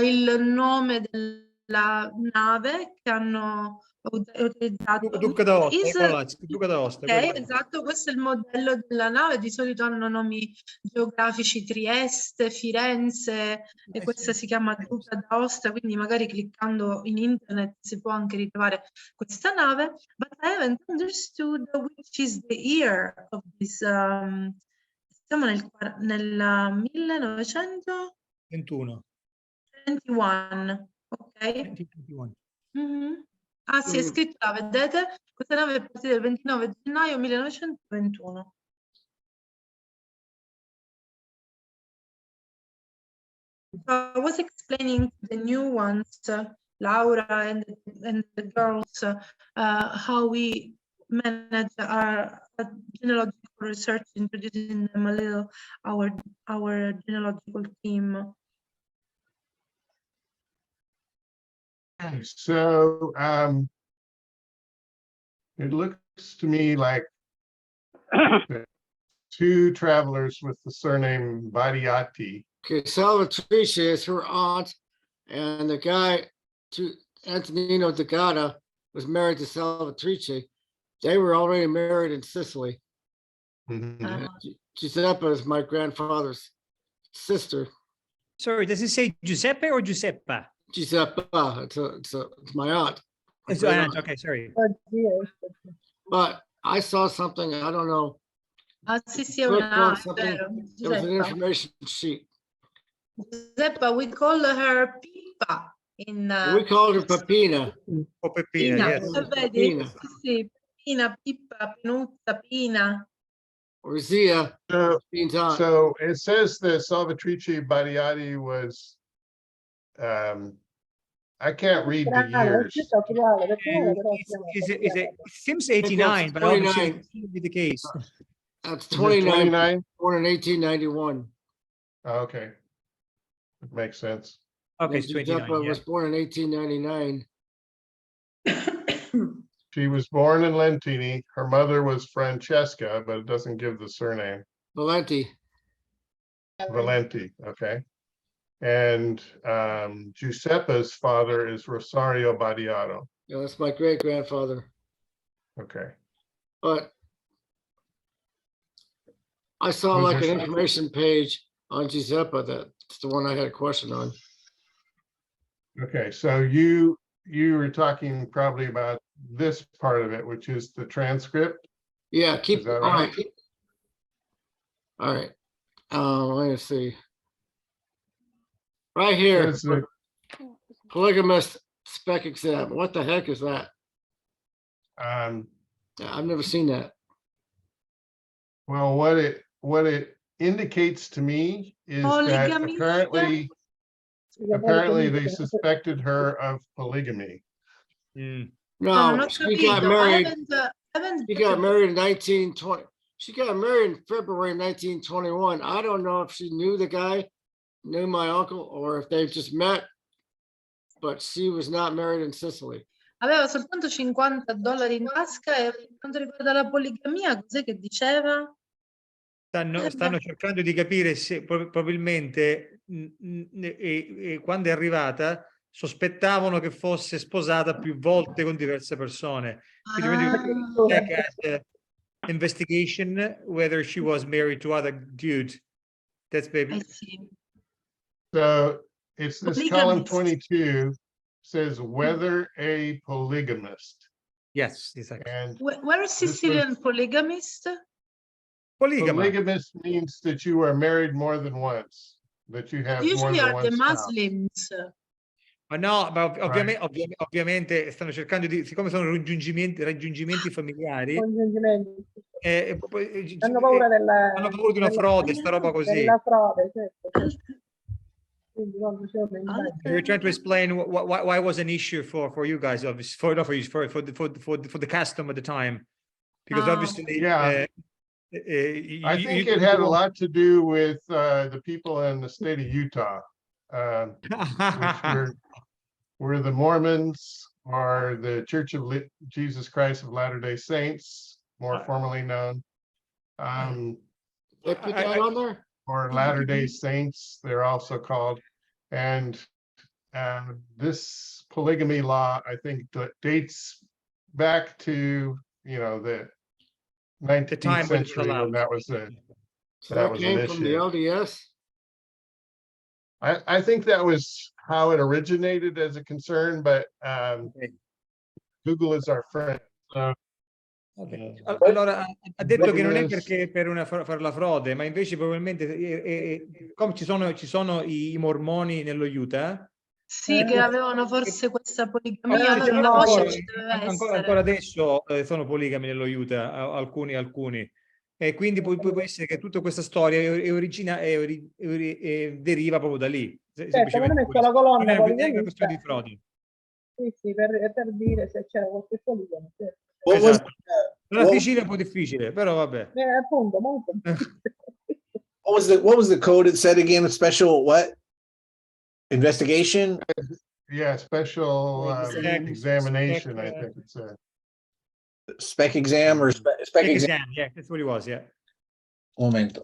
il nome della nave che hanno utilizzato. Duca d'Aosta, Duca d'Aosta. Ok, esatto, questo è il modello della nave, di solito hanno nomi geografici Trieste, Firenze, e questa si chiama Duca d'Aosta, quindi magari cliccando in internet si può anche ritrovare questa nave, but I haven't understood which is the year of this, siamo nel 1921, 21. ok? 21. Ah sì, è scritto là, vedete? Questa nave è partita il 29 gennaio 1921. So I was explaining the new ones Laura and the girls, how we manage our genealogical research, introducing them a little our genealogical team. So it looks to me like two travelers with the surname Variati. Okay, Salvatrice is her aunt, and the guy, Antonino D'Agata, was married to Salvatrice. They were already married in Sicily. And Giuseppe is my grandfather's sister. Sorry, does it say Giuseppe or Giuseppa? Giuseppe, it's my aunt. It's your aunt. Okay, sorry. But I saw something, I don't know. Sì, sì, Clicked on vero. something, it was an information sheet. Giuseppa, we call her Pippa in We called her Peppina. Oh, Peppina, yes. Vedi? Peppina. Sì, Pina, Pippa, Pinuzza, Pina. Or Zia. So it says that Salvatrice Variati was, I can't read the years. It seems 89, but obviously 29. it shouldn't be the case. That's Is it 29, 29? born in 1891. Oh, okay. Makes sense. Okay, it's 29. Giuseppe Yeah. was born in 1899. She was born in Lentini. Her mother was Francesca, but it doesn't give the surname. Valenti. Valenti, okay. And Giuseppe's father is Rosario Badiato. Yeah, that's my great grandfather. Okay. But I saw Was like there an something- information page on Giuseppe. That's the one I had a question on. Okay, so you were talking probably about this part of it, which is the transcript. Yeah, keep, Is that all right? right. All right. Let me see. Right here, That's the- polygamist spec exam. What the heck is that? I've never seen that. Well, what it indicates to me is that Polygamist? apparently they suspected her of polygamy. non No, ho she got capito. married. Haven't She got married in 1920. She got married in February 1921. I don't know if she knew the guy, knew my uncle, or if they just met, but she was not married in Sicily. Aveva soltanto $50 in tasca e per quanto riguarda la poligamia, cos'è che diceva? Stanno cercando di capire se probabilmente quando è arrivata sospettavano che fosse sposata più volte con diverse persone. Check at investigation whether she was married to other dude. That's baby. I see. So it's this column Polygamist. 22 says whether a polygamist. Yes, exactly. And Where is Sicilian polygamist? polygamist means that you are married more than once, that you have more Usually than are one the spouse. Muslims. Ma no, ma ovviamente stanno cercando di, siccome sono raggiungimenti familiari, Hanno paura hanno paura di una frode, sta roba così. della frode, certo. Quindi quando c'è un'indagine. We're trying to explain why it was an issue for you guys, obviously, not for you, for the custom at the time, because obviously, Yeah. I think it had a lot to do with the people in the state of Utah, which were the Mormons or the Church of Jesus Christ of Latter-day Saints, more formally known. They put that on there? Or Latter-day Saints, they're also called. And this polygamy law, I think, dates back to, the 19th time when it's century when allowed. that was So that an came from the issue. LDS? I think that was how it originated as a concern, but Google is our friend. So, Allora, ha detto che non è perché per fare la frode, ma invece probabilmente come ci sono i mormoni nello Utah. Sì, che avevano forse questa poligamia, allora una voce ci deve essere. Ancora adesso sono poligami nello Utah, alcuni. E quindi può essere che tutta questa storia deriva proprio da lì. Certo, hanno messo la colonna Non è una poligamista. questione di frodi. Sì, sì, per dire se c'era qualche poligono. Certo. Esatto. La Sicilia è un po' difficile, però vabbè. Appunto, molto. What was the code it said again? Special what? Investigation? Yeah, special examination, I think it said. Spec exam or spec exam? Yeah, that's what it was, yeah. Momento.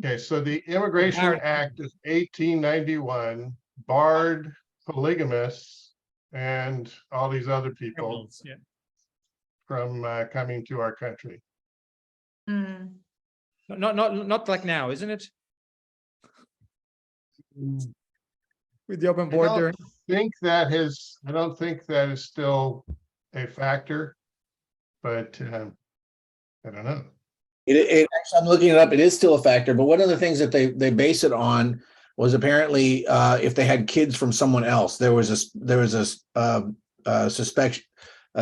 Okay, so the Immigration Act is 1891, barred polygamists and all these other people Yeah. from coming to our country. Not like now, isn't it? With the open I border. don't think that is still a factor, but I don't know. Actually, I'm looking it up. It is still a factor, but one of the things that they base it on was apparently if they had kids from someone else. There was a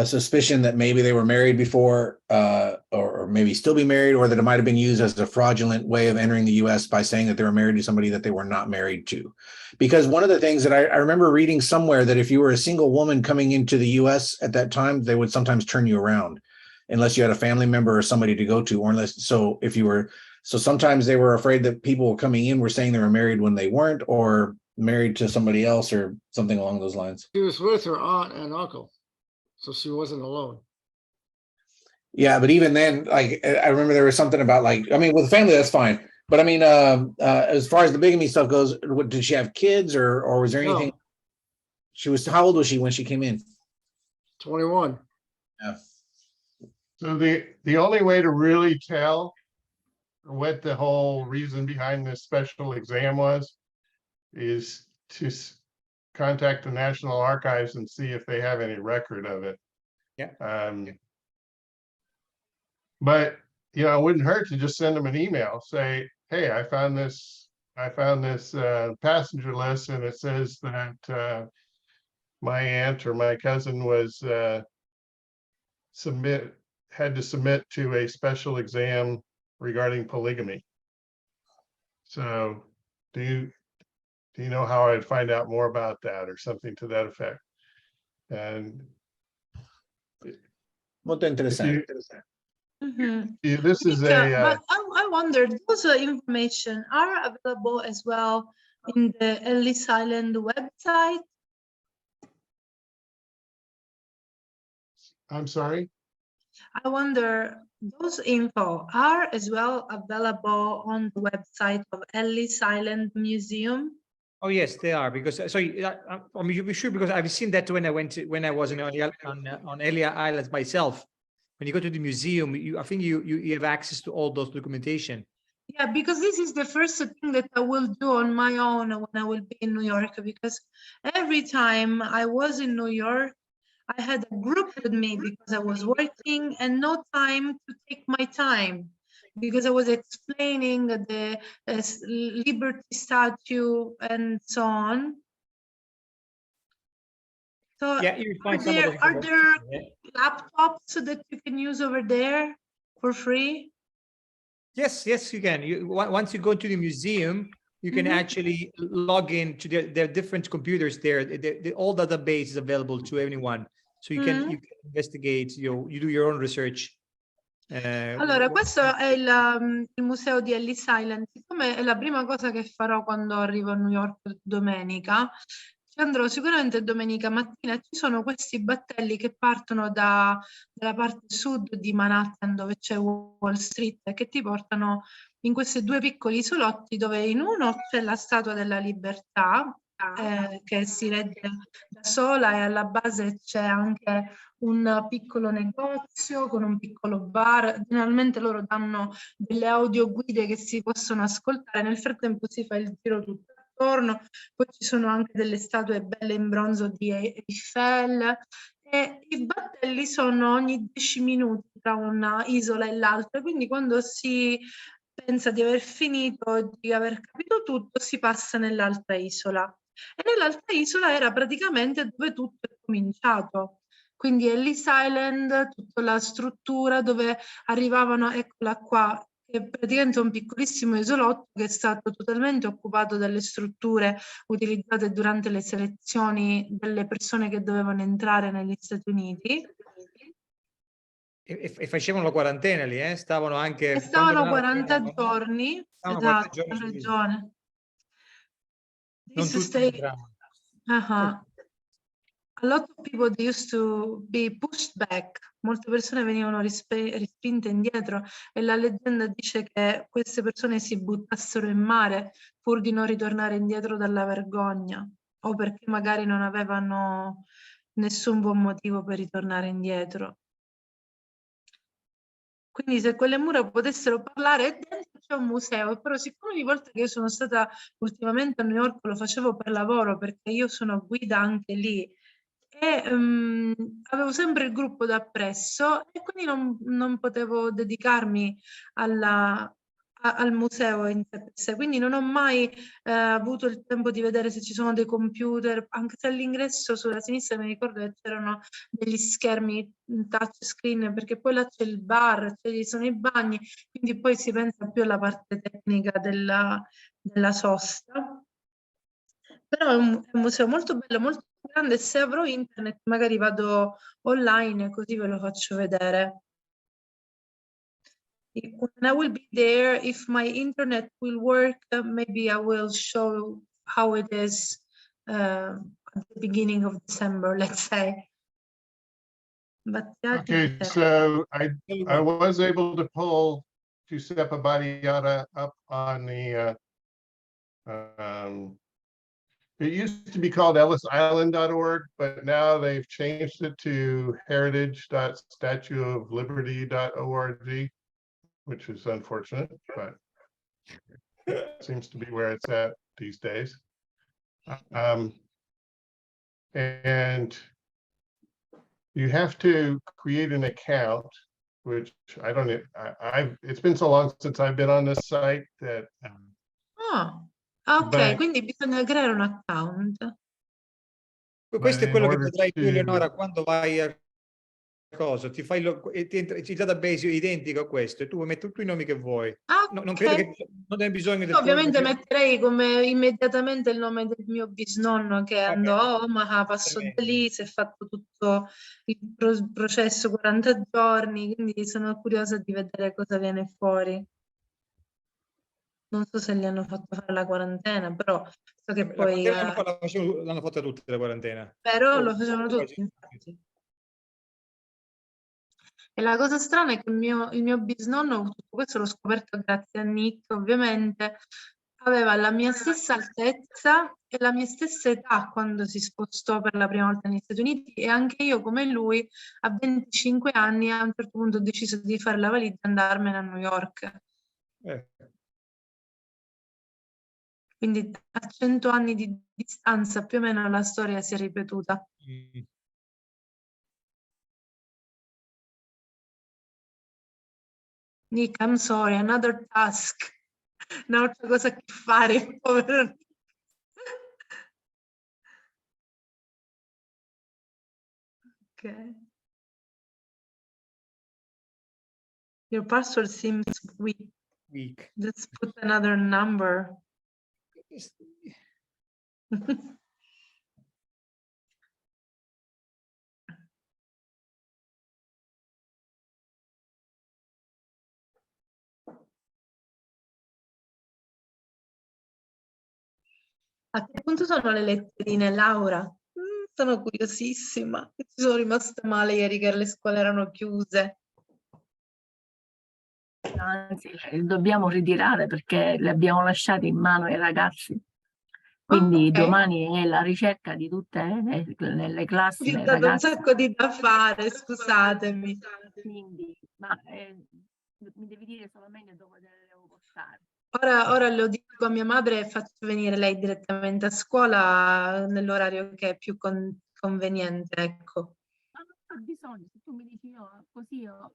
suspicion that maybe they were married before, or maybe still be married, or that it might have been used as a fraudulent way of entering the U.S. by saying that they were married to somebody that they were not married to. Because one of the things that I remember reading somewhere, that if you were a single woman coming into the U.S. at that time, they would sometimes turn you around, unless you had a family member or somebody to go to, or unless, so sometimes they were afraid that people coming in were saying they were married when they weren't, or married to somebody else or something along those lines. She was with her aunt and uncle, so she wasn't alone. Yeah, but even then, like, I remember there was something about, like, I mean, with family, that's fine. But I mean, as far as the bigamy stuff goes, did she have kids, or was there anything? No. How old was she when she came in? 21. Yeah. So the only way to really tell what the whole reason behind this special exam was is to contact the National Archives and see if they have any record of it. Yeah. But you know, it wouldn't hurt to just send them an email, say, hey, I found this passenger list, and it says that my aunt or my cousin was had to submit to a special exam regarding polygamy. So do you know how I'd find out more about that, or something to that effect? And Molto interessante. This is but I wonder, those information are available as well in the Ellis Island website. I'm sorry? I wonder, those info are as well available on the website of Ellis Island Museum. Oh yes, they are, because sorry, I mean, you'll be sure, because I've seen that when I was on Ellis Island myself. When you go to the museum, I think you have access to all those documentation. Yeah, because this is the first thing that I will do on my own when I will be in New York, because every time I was in New York, I had a group with me because I was working and no time to take my time, because I was explaining the Liberty Statue and so on. So yeah, you find are there laptops that you can use over there for free? Yes, you can. Once you go to the museum, you can actually log in to their different computers there. All database is available to anyone, so you can investigate. You do your own research. Allora, questo è il museo di Ellis Island. Siccome è la prima cosa che farò quando arrivo a New York domenica, ci andrò sicuramente domenica mattina. Ci sono questi battelli che partono dalla parte sud di Manhattan, dove c'è Wall Street, e che ti portano in questi due piccoli isolotti, dove in uno c'è la Statua della Libertà, che si regge da sola, e alla base c'è anche un piccolo negozio con un piccolo bar. Generalmente loro danno delle audioguide che si possono ascoltare, nel frattempo si fa il giro tutto attorno. Poi ci sono anche delle statue belle in bronzo di Eiffel, e i battelli sono ogni 10 minuti tra una isola e l'altra, quindi quando si pensa di aver finito, di aver capito tutto, si passa nell'altra isola. E nell'altra isola era praticamente dove tutto è cominciato. Quindi Ellis Island, tutta la struttura dove arrivavano, eccola qua, è praticamente un piccolissimo isolotto che è stato totalmente occupato dalle strutture utilizzate durante le selezioni delle persone che dovevano entrare negli Stati Uniti. E facevano la quarantena lì, stavano anche... E stavano quando 40 giorni, stavano 40 esatto, giorni hai sull'isola. ragione. Non Used to tutti in stay- dramma. Uh-huh. A lot of people they used to be pushed back. Molte persone venivano respinte indietro e la leggenda dice che queste persone si buttassero in mare pur di non ritornare indietro dalla vergogna o perché magari non avevano nessun buon motivo per ritornare indietro. Quindi se quelle mura potessero parlare, dentro c'è un museo, però siccome ogni volta che io sono stata ultimamente a New York lo facevo per lavoro perché io sono guida anche lì e avevo sempre il gruppo da presso e quindi non potevo dedicarmi al museo in sé per sé, quindi non ho mai avuto il tempo di vedere se ci sono dei computer, anche se all'ingresso sulla sinistra mi ricordo che c'erano degli schermi touch screen, perché poi là c'è il bar, ci sono i bagni, quindi poi si pensa più alla parte tecnica della sosta. Però è un museo molto bello, molto grande, se avrò internet magari vado online così ve lo faccio vedere. When I will be there, if my internet will work, maybe I will show how it is at the beginning of December, let's say. But Okay, so I was able to pull Giuseppe Battiata up on the it used to be called ellisisland.org, but now they've changed it to heritage.statueofliberty.org, which is unfortunate, but seems to be where it's at these days. And you have to create an account, which I don't, it's been so long since I've been on this site that. Ok, but- quindi bisogna creare un account. Questo è in quello che order vedrai tu, to- Eleonora, quando vai a cosa, ti fai il database identico a questo e tu metti tutti i nomi che vuoi. Non credo che non hai bisogno del Ovviamente codice. metterei come immediatamente il nome del mio bisnonno che andò a Omaha, passò da lì, si è fatto tutto il processo 40 giorni, quindi sono curiosa di vedere cosa viene fuori. Non so se gli hanno fatto fare la quarantena, però so che La poi... quarantena l'hanno fatta tutte la quarantena. Però lo facevano tutti, infatti. E la cosa strana è che il mio bisnonno, tutto questo l'ho scoperto grazie a Nick, ovviamente, aveva la mia stessa altezza e la mia stessa età quando si spostò per la prima volta negli Stati Uniti e anche io, come lui, a 25 anni a un certo punto ho deciso di fare la valigia e andarmene a New York. Quindi a 100 anni di distanza più o meno la storia si è ripetuta. Nick, I'm sorry, another task. Un'altra cosa a che fare, povero. Okay. Your password seems weak. Let's put another number. A che punto sono le letterine, Laura? Sono curiosissima. Ci sono rimasta male ieri che le scuole erano chiuse. Anzi, dobbiamo ritirare perché le abbiamo lasciate in mano ai ragazzi. Quindi domani è la ricerca di tutte nelle classi. Vi ho dato un sacco di da fare, scusatemi. Quindi, ma mi devi dire solamente dove le devo portare. Ora lo dico a mia madre e faccio venire lei direttamente a scuola nell'orario che è più conveniente, ecco. Ma non ho bisogno, se tu mi dici io, così io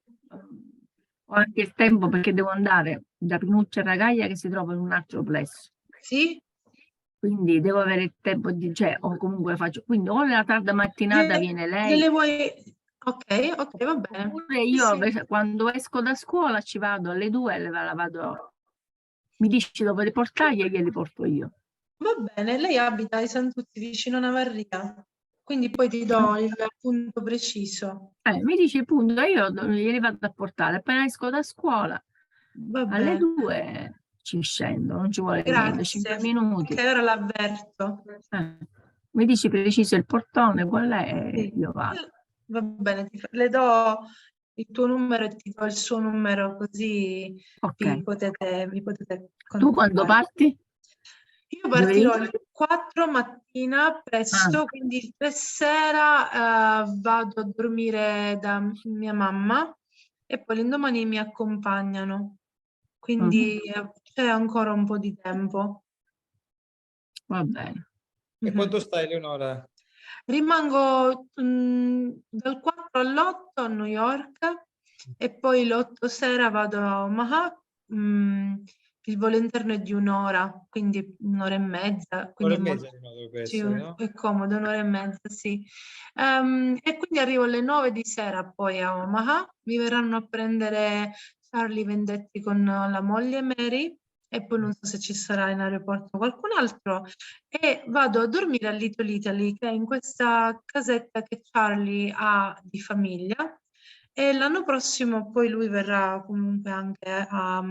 ho anche il tempo perché devo andare da Pinuccia a Ragaglia che si trova in un altro plesso. Sì? Quindi devo avere il tempo di, cioè, o comunque faccio, quindi o nella tarda mattinata viene lei. Gliele vuoi... Ok, ok, va bene. Pure Sì, io sì. quando esco da scuola ci vado alle 2 e la vado. Mi dici dove li portare e glieli porto io. Va bene, lei abita ai Santuzzi vicino a Navarria, quindi poi ti do il punto preciso. Mi dici punto, io glieli vado a portare. Appena esco da scuola, Va alle bene, 2 ci scendo, non ci vuole niente, 5 grazie. minuti. Ok, ora l'avverto. Mi dici preciso il portone, qual è, e Sì. io vado. Va bene, le do il tuo numero e ti do il suo numero, così Ok. vi potete Tu quando contattare. parti? Io partirò Giovedì? il 4 mattina presto, quindi il 3 sera vado a dormire da mia mamma e poi l'indomani mi accompagnano. Quindi c'è ancora un po' di tempo. Va bene. E quanto stai, Eleonora? Rimango dal 4 all'8 a New York e poi l'8 sera vado a Omaha. Il volo interno è di un'ora, quindi un'ora e mezza. Quindi Ora e è mezza molto, dovrebbe sì, essere, no? è comodo, un'ora e mezza, sì. E quindi arrivo alle 9 di sera poi a Omaha. Mi verranno a prendere Charlie Vendetti con la moglie Mary e poi non so se ci sarà in aeroporto qualcun altro e vado a dormire a Little Italy, che è in questa casetta che Charlie ha di famiglia e l'anno prossimo poi lui verrà comunque anche a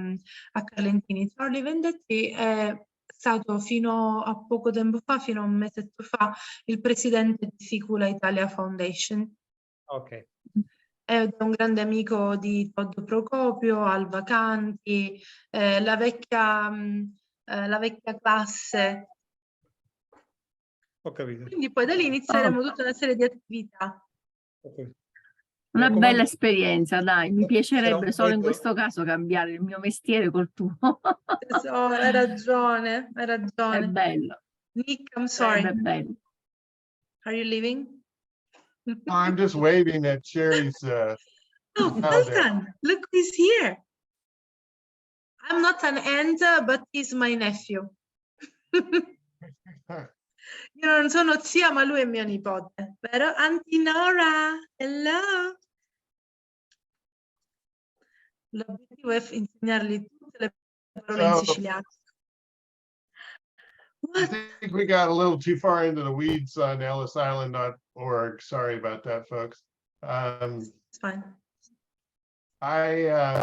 Carlentini. Charlie Vendetti è stato fino a poco tempo fa, fino a un mesetto fa, il presidente di Sicula Italia Foundation. Ok. È un grande amico di Toddo Procopio, Alva Canti, la vecchia classe. Ho capito. Quindi poi da lì inizieremo tutta una serie di attività. Ok. Una raccomando, bella esperienza, dai. Mi sarà piacerebbe un solo in freddo. questo caso cambiare il mio mestiere col tuo. Tesoro, hai ragione, hai È ragione. bello, Nick, I'm sorry. sarebbe bello. Are you leaving? I'm just waving at Sherry's Oh, now there. Elkan, look who's here. I'm not an aunt, but he's my nephew. Io non sono zia, ma lui è mio nipote, vero? Auntie Nora, hello. L'obiettivo è insegnargli tutte le parole in So, siciliano. I think we got a little too far into the weeds on ellisisland.org. Sorry about that, folks. It's fine. I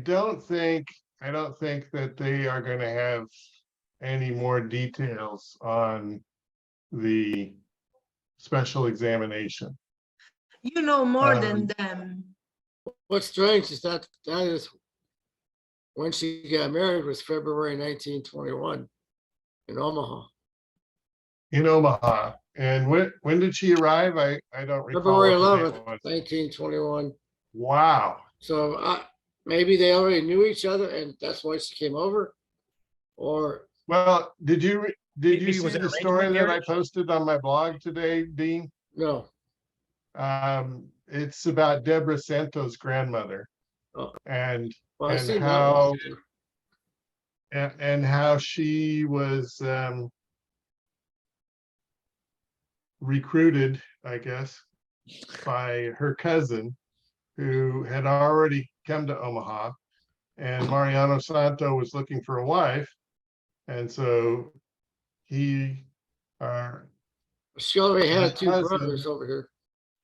don't think that they are going to have any more details on the special examination. You know more than them. What's strange is that is when she got married was February 1921 in Omaha. In Omaha. And when did she arrive? I don't recall. February what the 11th, date was. 1921. Wow. So maybe they already knew each other and that's why she came over. Or Well, did you Maybe it see was an the story arranged that I marriage? posted on my blog today, Dean? no. It's about Deborah Santos' grandmother Oh, and well, I and seen that how one. and how she was recruited, I guess, by her cousin who had already come to Omaha, and Mariano Santo was looking for a wife, and so he She already her had two cousin, brothers over here.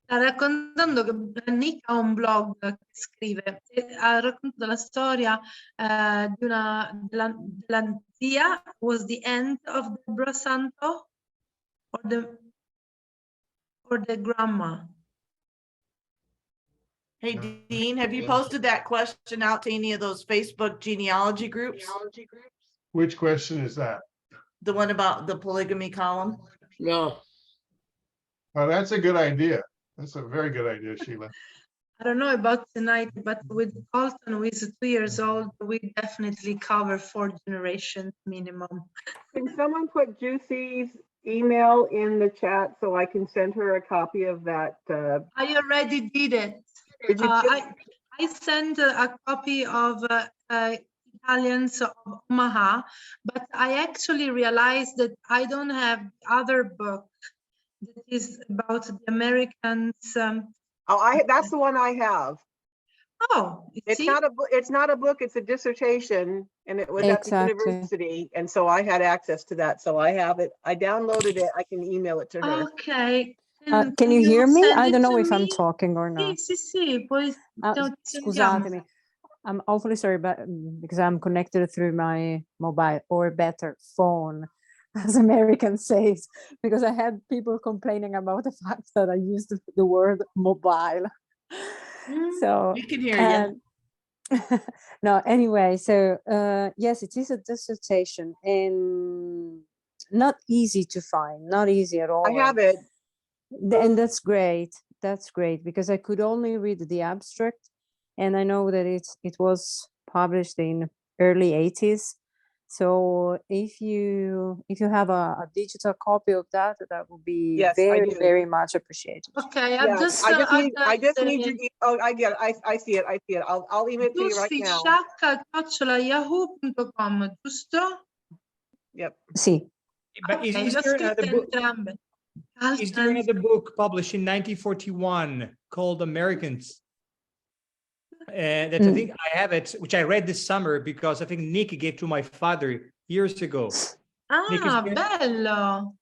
Sta raccontando che Nick ha un blog che scrive e ha raccontato la storia della zia, was the aunt of Deborah Santo or the grandma. Hey, Dean, have you posted that question out to any of those Facebook genealogy groups? which question is that? The one about the polygamy column? No. Well, that's a good idea. That's a very good idea, Sheila. I don't know about tonight, but with Colton, who is 2 years old, we definitely cover 4 generations minimum. Can someone put Juicy's email in the chat so I can send her a copy of that? I already did it. Did you I sent a copy of Italians of Omaha, but I actually realized that I don't have other book that is about the Americans. That's the one I have. Oh, It's not a book. It's not a book. It's a dissertation, and it was at the Exactly. university, and so I had access to that. So I have it. I downloaded it. I can email it to her. Okay. Can you hear me? send I it don't know to if I'm me? talking or not. Sì, poi ti sentiamo. Scusatemi. I'm awfully sorry, but because I'm connected through my mobile, or better, phone, as Americans say, because I had people complaining about the fact that I used the word mobile. So We can hear you. no, anyway, so yes, it is a dissertation and not easy to find, not easy at all. I have it. And that's great. That's great because I could only read the abstract, and I know that it was published in early 80s. So if you have a digital copy of that, that would be very, very much appreciated. Okay, Yeah, I just need your. Oh, I get it. I see it. I see it. I'll email it to you right now. giusti@yahoo.com, giusto? Yep. Sì. But is Okay, there another book? entrambe. Is there another book published in 1941 called Americans? That I think I have it, which I read this summer because I think Nick gave to my father years ago. Ah, bello.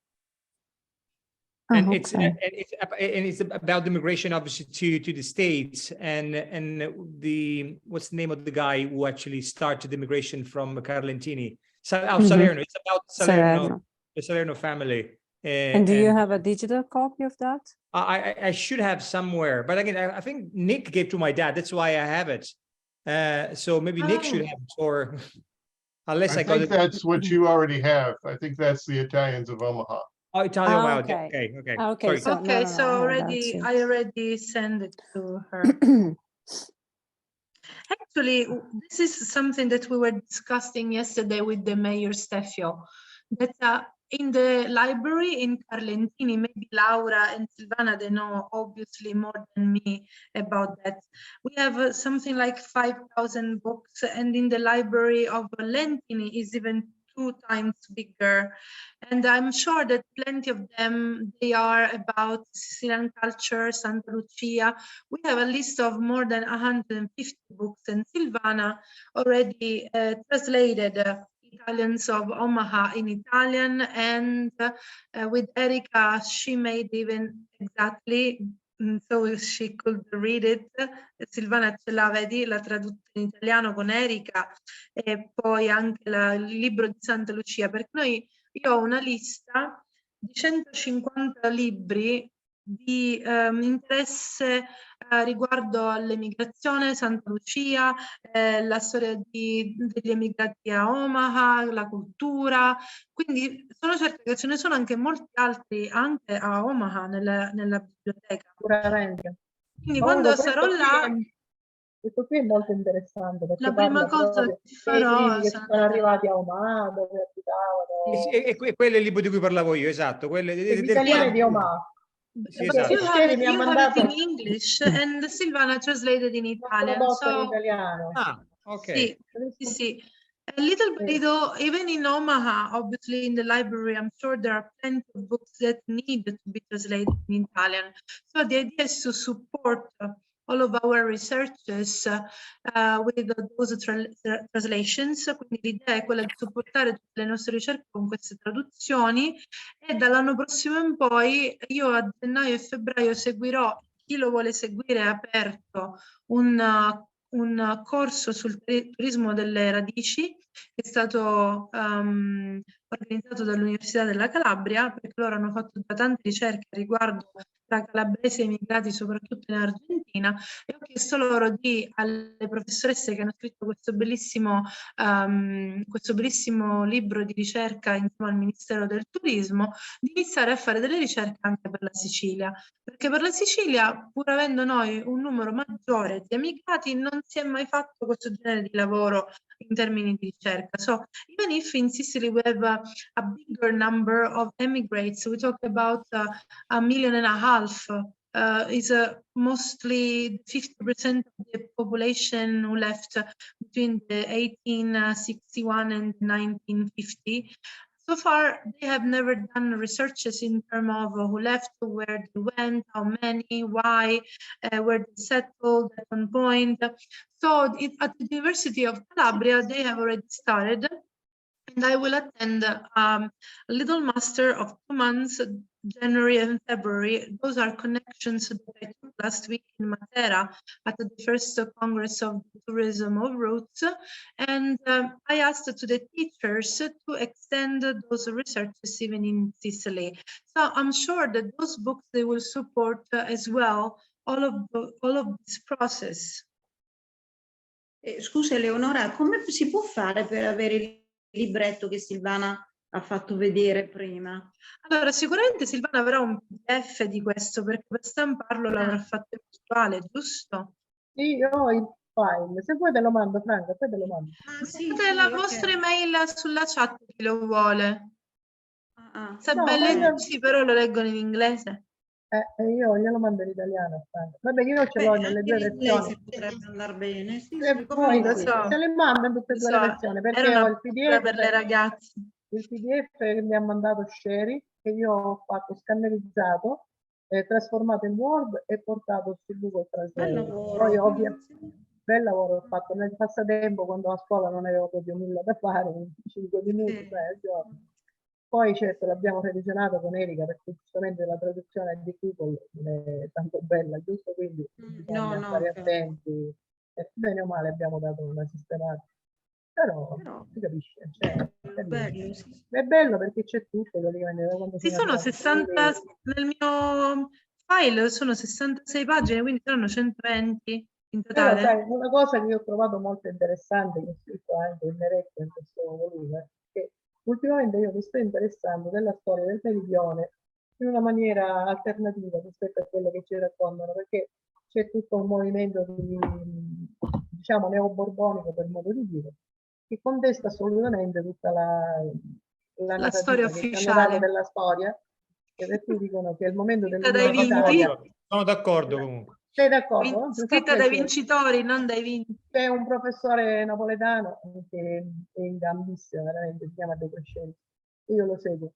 And it's about the migration, obviously, to the States, and the what's the name of the guy who actually started the migration from Carlentini? Salerno. It's about Salerno, the Salerno family. And do you have a digital copy of that? I should have somewhere, but again, I think Nick gave to my dad. That's why I have it. So maybe Nick should have it, or unless I got think it. that's what you already have. I think that's the Italians of Omaha. Oh, Italian. Wow. Okay. Okay. So, So already, I already sent it to her. Actually, this is something that we were discussing yesterday with the mayor Stefio, that in the library in Carlentini, maybe Laura and Silvana, they know obviously more than me about that. We have something like 5,000 books, and in the library of Lentini is even 2 times bigger. And I'm sure that plenty of them, they are about Sicilian culture, Santa Lucia. We have a list of more than 150 books, and Silvana already translated Italians of Omaha in Italian, and with Erika, she made even exactly so she could read it. Silvana ce l'ha, vedi, la traduzione in italiano con Erika, e poi anche il libro di Santa Lucia, perché io ho una lista di 150 libri di interesse riguardo all'emigrazione, Santa Lucia, la storia degli emigrati a Omaha, la cultura, quindi sono certa che ce ne sono anche molti altri anche a Omaha nella biblioteca. Sicuramente. Quindi quando sarò là, questo qui è molto interessante perché la prima cosa che farò che sono arrivati a Omaha, dove abitavano. E quello è il libro di cui parlavo io, esatto. Gli italiani di Omaha. Sì, but esatto. you have it in English and Silvana translated in Italian. So, in italiano. Okay. Sì. A little bit, though, even in Omaha, obviously in the library, I'm sure there are plenty of books that need to be translated in Italian. So the idea is to support all of our researchers with those translations. Quindi l'idea è quella di supportare tutte le nostre ricerche con queste traduzioni, e dall'anno prossimo in poi io a gennaio e febbraio seguirò, chi lo vuole seguire è aperto, un corso sul turismo delle radici che è stato organizzato dall'Università della Calabria, perché loro hanno fatto da tante ricerche riguardo tra calabresi e immigrati, soprattutto in Argentina, e ho chiesto loro alle professoresse che hanno scritto questo bellissimo libro di ricerca insieme al Ministero del Turismo, di iniziare a fare delle ricerche anche per la Sicilia, perché per la Sicilia, pur avendo noi un numero maggiore di emigrati, non si è mai fatto questo genere di lavoro in termini di ricerca. So even if in Sicily we have a bigger number of emigrants, we talk about 1.5 million, is mostly 50% of the population who left between the 1861 and 1950. so far they have never done researches in terms of who left, where they went, how many, why, where they settled at one point. So at the University of Calabria, they have already started, and I will attend a little master of 2 months, January and February. Those are connections that I took last week in Matera at the first Congress of Tourism of Roots. And I asked to the teachers to extend those researches even in Sicily. So I'm sure that those books, they will support as well all of this process. Scusa Eleonora, come si può fare per avere il libretto che Silvana ha fatto vedere prima? Allora, sicuramente Silvana avrà un PDF di questo, perché per stamparlo l'avrà fatto in virtuale, giusto? Sì, io ho il file, se vuoi te lo mando, Franca, poi te lo mando. Mettete la vostra email sulla chat, chi lo vuole. Se No, belle sì, però lo leggono in inglese. Io glielo mando in italiano, Franca. Vabbè, io ce l'ho nelle due versioni. Potrebbe andare bene. Sì, E poi lo so. se le mando in tutte e Lo due so, le versioni, perché era una ho il cultura PDF per le ragazze. il PDF che mi ha mandato Sherry, che io ho fatto scannerizzato, trasformato in Word e portato su Google Translate. Poi bel lavoro ho fatto nel passatempo, quando a scuola non avevo proprio nulla da fare, 5 minuti al giorno. Poi certo l'abbiamo revisionato con Erika, perché giustamente la traduzione di Google non è tanto bella, giusto? Quindi bisogna stare attenti. E bene o male abbiamo dato una sistemata. Però si capisce. Cioè, è bello perché c'è tutto praticamente. Da quando Sì, sono sono arrivati 60, nel mio file sono 66 pagine, quindi saranno 120 in Però totale. sai, una cosa che io ho trovato molto interessante, che ho scritto anche in Merecchio in questo volume, che ultimamente io mi sto interessando della storia del Meridione in una maniera alternativa rispetto a quello che ci raccontano, perché c'è tutto un movimento di, diciamo, neoborbonico, per modo di dire, che contesta assolutamente tutta la storia narrativa che ci hanno ufficiale. dato della storia, e per cui dicono che è il momento Scritta dai dell'università. Sono d'accordo comunque. Sei d'accordo? No? Scritta dai vincitori, non dai vinti. C'è un professore napoletano che è in gambissima, veramente, si chiama De Crescenzi, io lo seguo,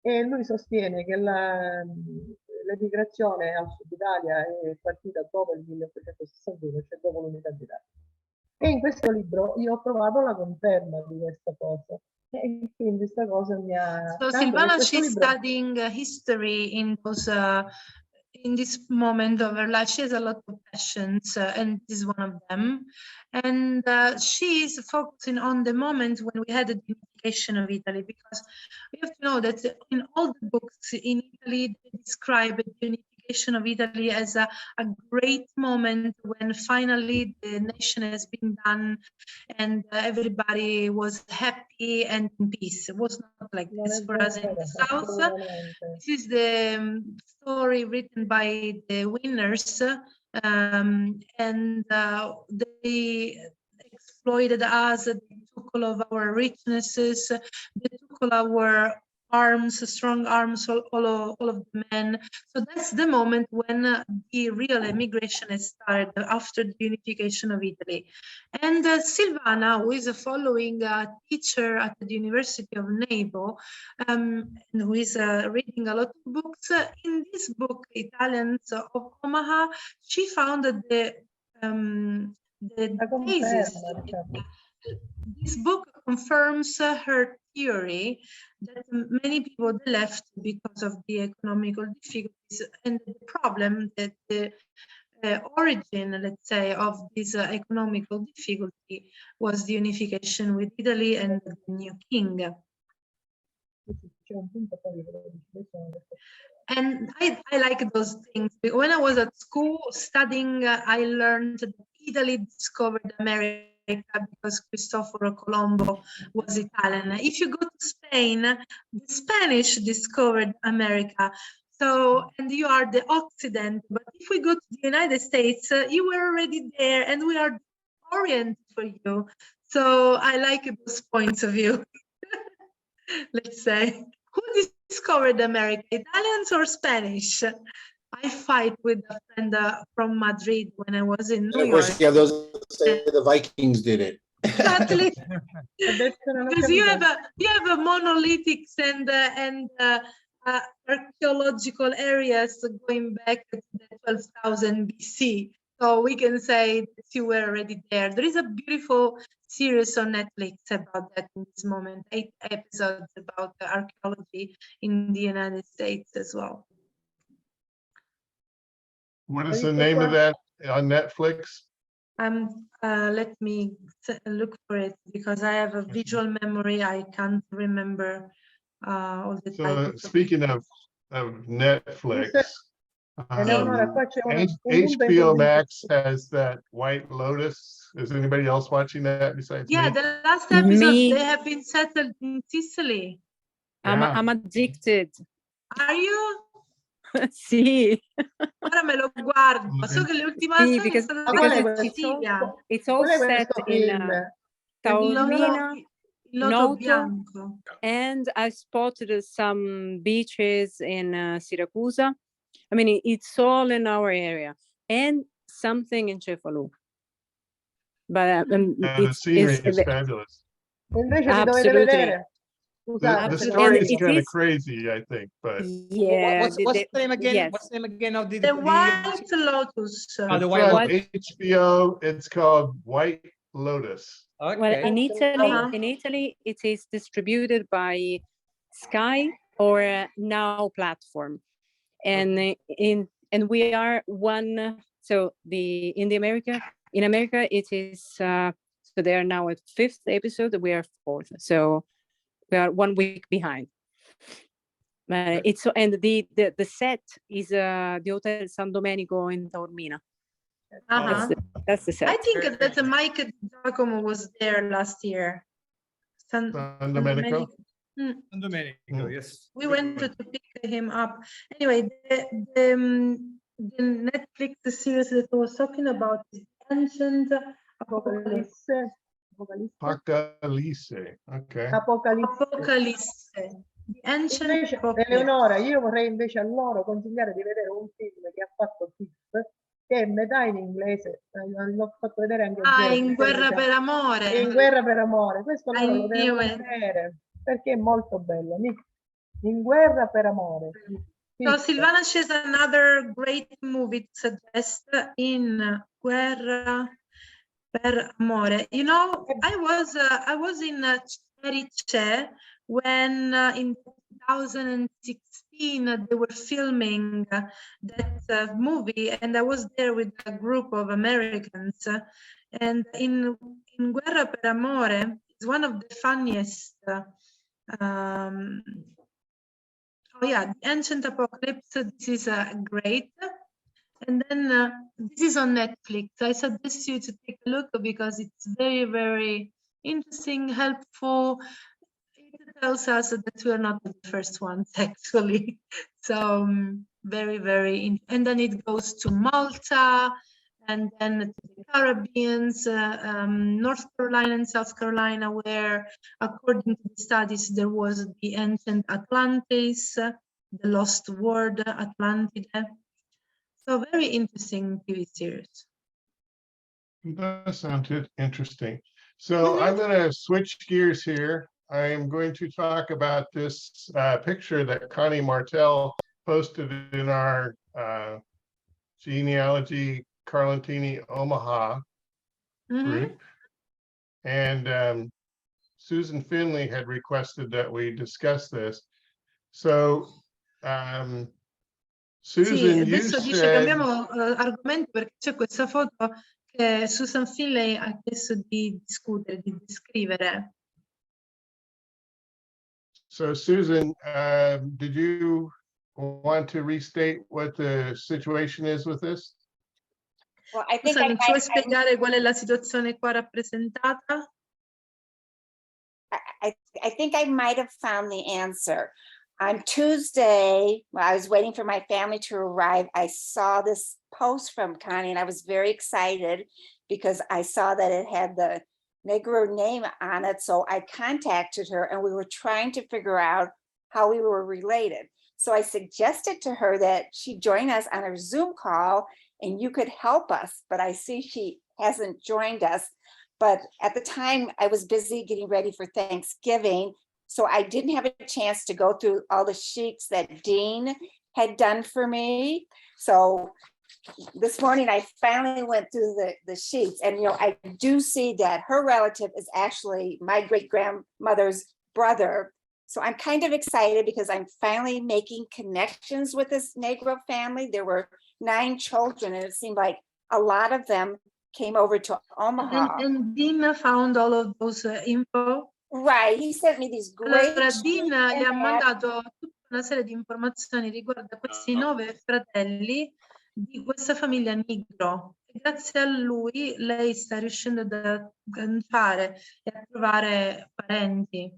e lui sostiene che l'emigrazione al sud Italia è partita dopo il 1861, cioè dopo l'unità d'Italia. E in questo libro io ho trovato la conferma di questa cosa. E quindi questa cosa mi ha... So Silvana, she's studying history in this moment of her life. She has a lot of passions, and this is one of them. And she is focusing on the moment when we had the unification of Italy, because we have to know that in all the books in Italy, they describe the unification of Italy as a great moment when finally the nation has been done and everybody was happy and in peace. It was not like this for us in the South. This is the story written by the winners, and they exploited us, they took all of our richnesses, they took all our arms, strong arms, all of the men. So that's the moment when the real immigration has started after the unification of Italy. And Silvana, who is following a teacher at the University of Naples, and who is reading a lot of books, in this book, Italians of Omaha, she found that the thesis. This book confirms her theory that many people left because of the economical difficulties, and the problem that the origin, let's say, of this economical difficulty was the unification with Italy and the new king. And I like those things. When I was at school studying, I learned that Italy discovered America because Cristoforo Colombo was Italian. If you go to Spain, the Spanish discovered America. So, and you are the Occident. But if we go to the United States, you were already there, and we are Orient for you. So I like those points of view. Let's say, who discovered America, Italians or Spanish? I fight with a friend from Madrid when I was in New Of course, York. yeah, those say the Vikings did it. Exactly. Adesso non ho Because you capito. have a monolithics and archaeological areas going back to the 12,000 BC. So we can say that you were already there. There is a beautiful series on Netflix about that in this moment, 8 episodes about the archaeology in the United States as well. What is the name of that on Netflix? Let me look for it because I have a visual memory. I can't remember all the So titles. speaking of Netflix, Eleonora, qua c'è un punto HBO incredibile. Max has that White Lotus. Is anybody else watching that besides Yeah, me? the last episode Me. they have been settled in Sicily. Yeah. I'm addicted. Are you? Sì. Ora me lo guardo. So che le ultime Sì, stagioni because, sono because state in it's Sicilia. all Qual è set questo in film? Taormina, Il Loto Noto, Bianco. and I spotted some beaches in Siracusa. I mean, it's all in our area, and something in Cefalù. But The scenery is fabulous. Invece li dovete Absolutely. vedere. The Scusate. story And is it kind of is- crazy, I think, but Yeah. What's the name again? yes. What's the name again of The White Lotus. Oh, the it's White on Lotus. HBO. It's called White Lotus. Well, Okay. in Italy, it is distributed by Sky or Now platform, and we are one. So in America it is. So they are now at 5th episode. We are 4th. So we are 1 week behind. It's and the set is the Hotel San Domenico in Taormina. That's the set. I think that Mike Giacomo was there last year. San Domenico? San Domenico, yes. We went to pick him up. Anyway, the Netflix series that I was talking about is Ancient Apocalypse. Apocalypse. Okay. Apocalypse. The Ancient Invece, Apocalypse. Eleonora, io vorrei invece a loro consigliare di vedere un film che ha fatto Tiff, che è metà in inglese, l'ho fatto vedere anche a Jess, In Guerra per Amore. In Guerra per Amore, questo loro lo knew devono it. vedere perché è molto bello. In Guerra per Amore. So Silvana shares another great movie to suggest, In Guerra per Amore. You know, I was in Cerice when in 2016 they were filming that movie, and I was there with a group of Americans. And in Guerra per Amore is one of the funniest. Oh yeah, The Ancient Apocalypse. This is great. And then this is on Netflix. I suggest you to take a look because it's very, very interesting, helpful. It tells us that we are not the first ones, actually. So very, very. And then it goes to Malta, and then to the Caribbean, North Carolina and South Carolina, where, according to the studies, there was the ancient Atlantis, the lost world, Atlantide. So very interesting TV series. That sounded interesting. So I'm going to switch gears here. I am going to talk about this picture that Connie Martell posted in our genealogy Carlentini Omaha group. And Susan Finley had requested that we discuss this. So Susan, Sì, you adesso dice said, cambiamo argomento perché c'è questa foto che Susan Finley ha chiesto di discutere, di descrivere. so Susan, did you want to restate what the situation is with this? Well, I think Susan, ci vuoi spiegare qual è la situazione qua rappresentata? I think I might have found the answer. On Tuesday, while I was waiting for my family to arrive, I saw this post from Connie and I was very excited because I saw that it had the Negro name on it. So I contacted her and we were trying to figure out how we were related. So I suggested to her that she join us on our Zoom call and you could help us, but I see she hasn't joined us. but at the time I was busy getting ready for Thanksgiving. So I didn't have a chance to go through all the sheets that Dean had done for me. So this morning I finally went through the sheets, and I do see that her relative is actually my great grandmother's brother. So I'm kind of excited because I'm finally making connections with this Negro family. There were 9 children, and it seemed like a lot of them came over to Omaha. And Dean found all of those info. Right, he sent me these great Allora, Dean sheets gli ha and mandato tutta una serie di informazioni riguardo a questi 9 fratelli di questa famiglia Nigro. E grazie a lui lei sta riuscendo ad agganciare e a trovare parenti.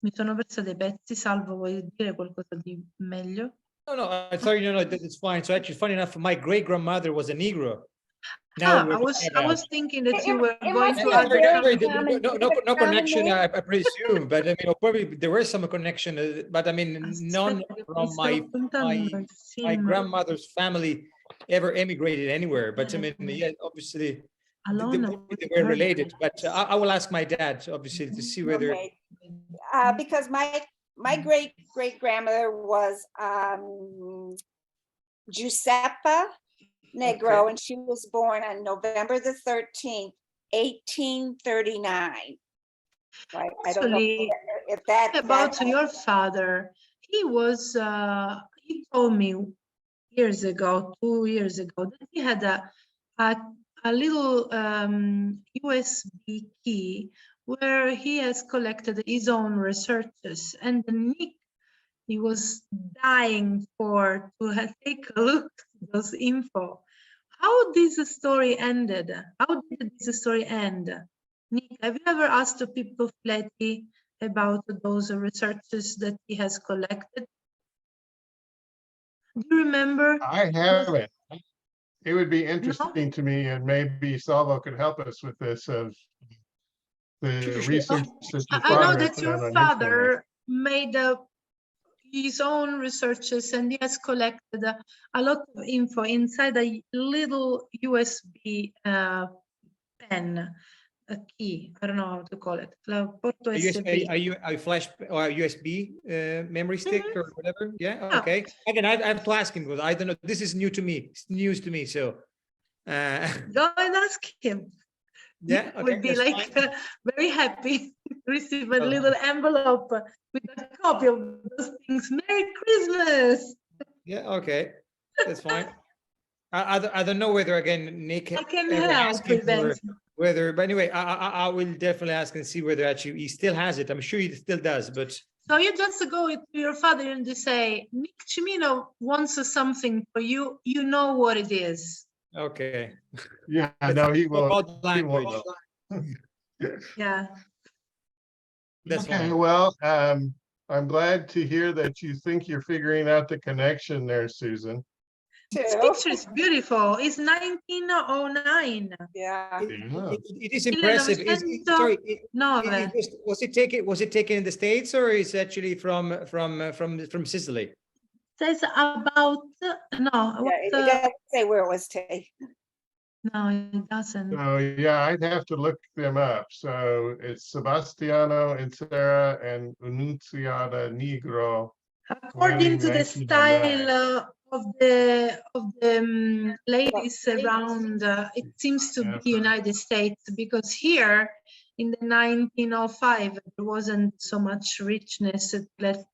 Mi sono persa dei pezzi, Salvo, vuoi dire qualcosa di meglio? No, I thought, it's fine. So actually, funny enough, my great grandmother was a Negro. Now I was thinking that you were going to add add no connection, I presume, but I mean, probably there was some connection, but I mean, none from my grandmother's family ever emigrated anywhere. But I mean, yeah, obviously they were related. But I will ask my dad, obviously, to see whether. okay. Because my great grandmother was Giuseppa Negro, and she was born on November the 13th, 1839. Right. I don't know if that about your father. He was he told me years ago, 2 years ago, that he had a little USB key where he has collected his own researches, and Nick, he was dying to take a look at those info. How this story ended? How did this story end? Nick, have you ever asked the people lately about those researches that he has collected? Do you remember? I haven't. It would be interesting to me, and maybe Salvo could help us with this, of the research that your I know father that put your out on his family. father made his own researches, and he has collected a lot of info inside a little USB pen, a key. I don't know how to call it. A flash or a USB memory stick or whatever? Yeah, okay. Again, I have to ask him because I don't know. This is new to me. It's news to me. So go and ask him. Yeah, okay, would be that's like fine. very happy to receive a little envelope with a copy of those things. Merry Christmas! Yeah, okay, that's fine. I don't know whether again Nick I can ever help asked him prevent. whether, but anyway, I will definitely ask and see whether actually he still has it. I'm sure he still does, but So you just go to your father and you say, Nick Cimino wants something for you. You know what it is. okay. Yeah, no, he won't. About He language. won't. Yeah. That's Okay, fine. well, I'm glad to hear that you think you're figuring out the connection there, Susan. This picture is beautiful. It's 1909. Yeah. It is impressive. Sorry, was it taken in the States, or is actually from Sicily? Says about Yeah, it doesn't say where it was taken. No, it doesn't. So yeah, I'd have to look them up. So it's Sebastiano Intera and Annunziata Negro. According to the style of the ladies around, it seems to be United States, because here in the 1905 there wasn't so much richness. It left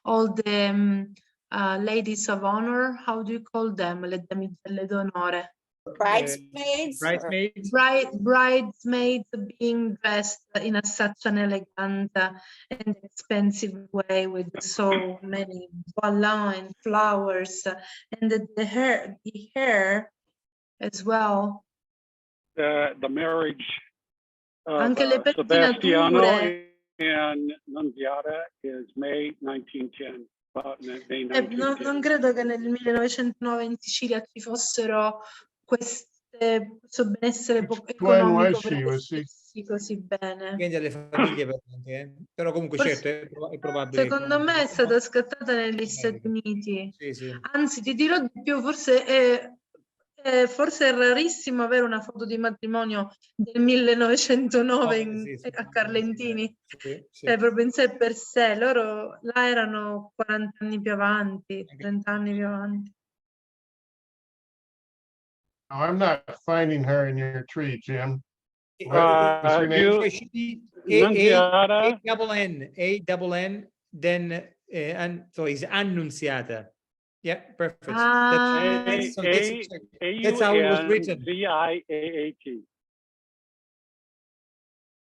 all the ladies of honor. How do you call them? Le damigelle d'onore. Bridesmaids? Bridesmaids being dressed in such an elegant and expensive way, with so many volant and flowers, and the hair as well. The marriage of Anche le Sebastiano pettinature. and Nunziata is May 1910. About May 1910. Non credo che nel 1909 in Sicilia ci fossero questo benessere economico per vestirsi così bene. Dipende dalle famiglie, però comunque certo è probabile. Secondo me è stata scattata negli Stati Uniti. Sì. Anzi, ti dirò di più, forse è forse è rarissimo avere una foto di matrimonio del 1909 a Carlentini, cioè proprio in sé per sé, loro là erano 40 anni più avanti, 30 anni più avanti. No, I'm not finding her in your tree, Jim. What's her name? It should be Nunziata. A-double-N, then, and so it's Annunziata. Yeah, perfect. That's how it was written. Ziaat.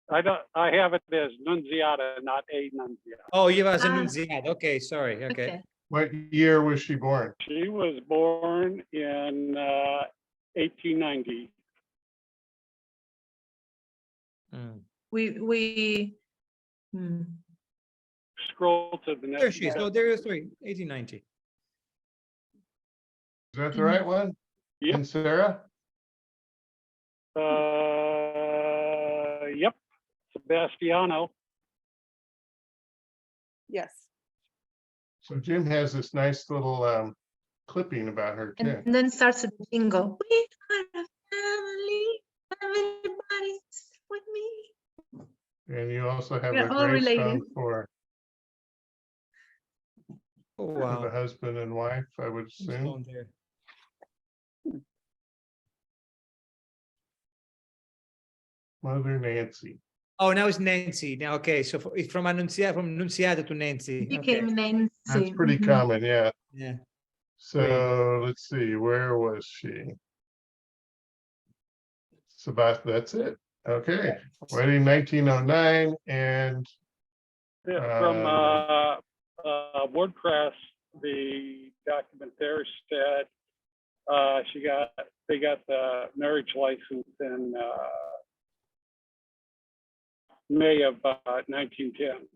I have it as Nunziata, not a Nunziata. Oh, you was Annunziata. Okay, sorry. Okay. What year was she born? She was born in 1890. Scroll to the next. There she is. Oh, there is 1890. Is that the right one? Yep. And Sarah? Yep. Sebastiano. Yes. So Jim has this nice little clipping about her too. And then starts the jingle. We are a family. Everybody's with me. And you also have We're a all great related. song for Oh, wow. the husband and wife, I would assume. Mother Nancy. Oh, now it's Nancy. Now, okay. So it's from Annunziata to Nancy. Became Nancy. That's pretty common, yeah. Yeah. So let's see, where was she? That's it. Okay. Wedding 1909 and From WordPress, the document there said they got the marriage license in May of 1910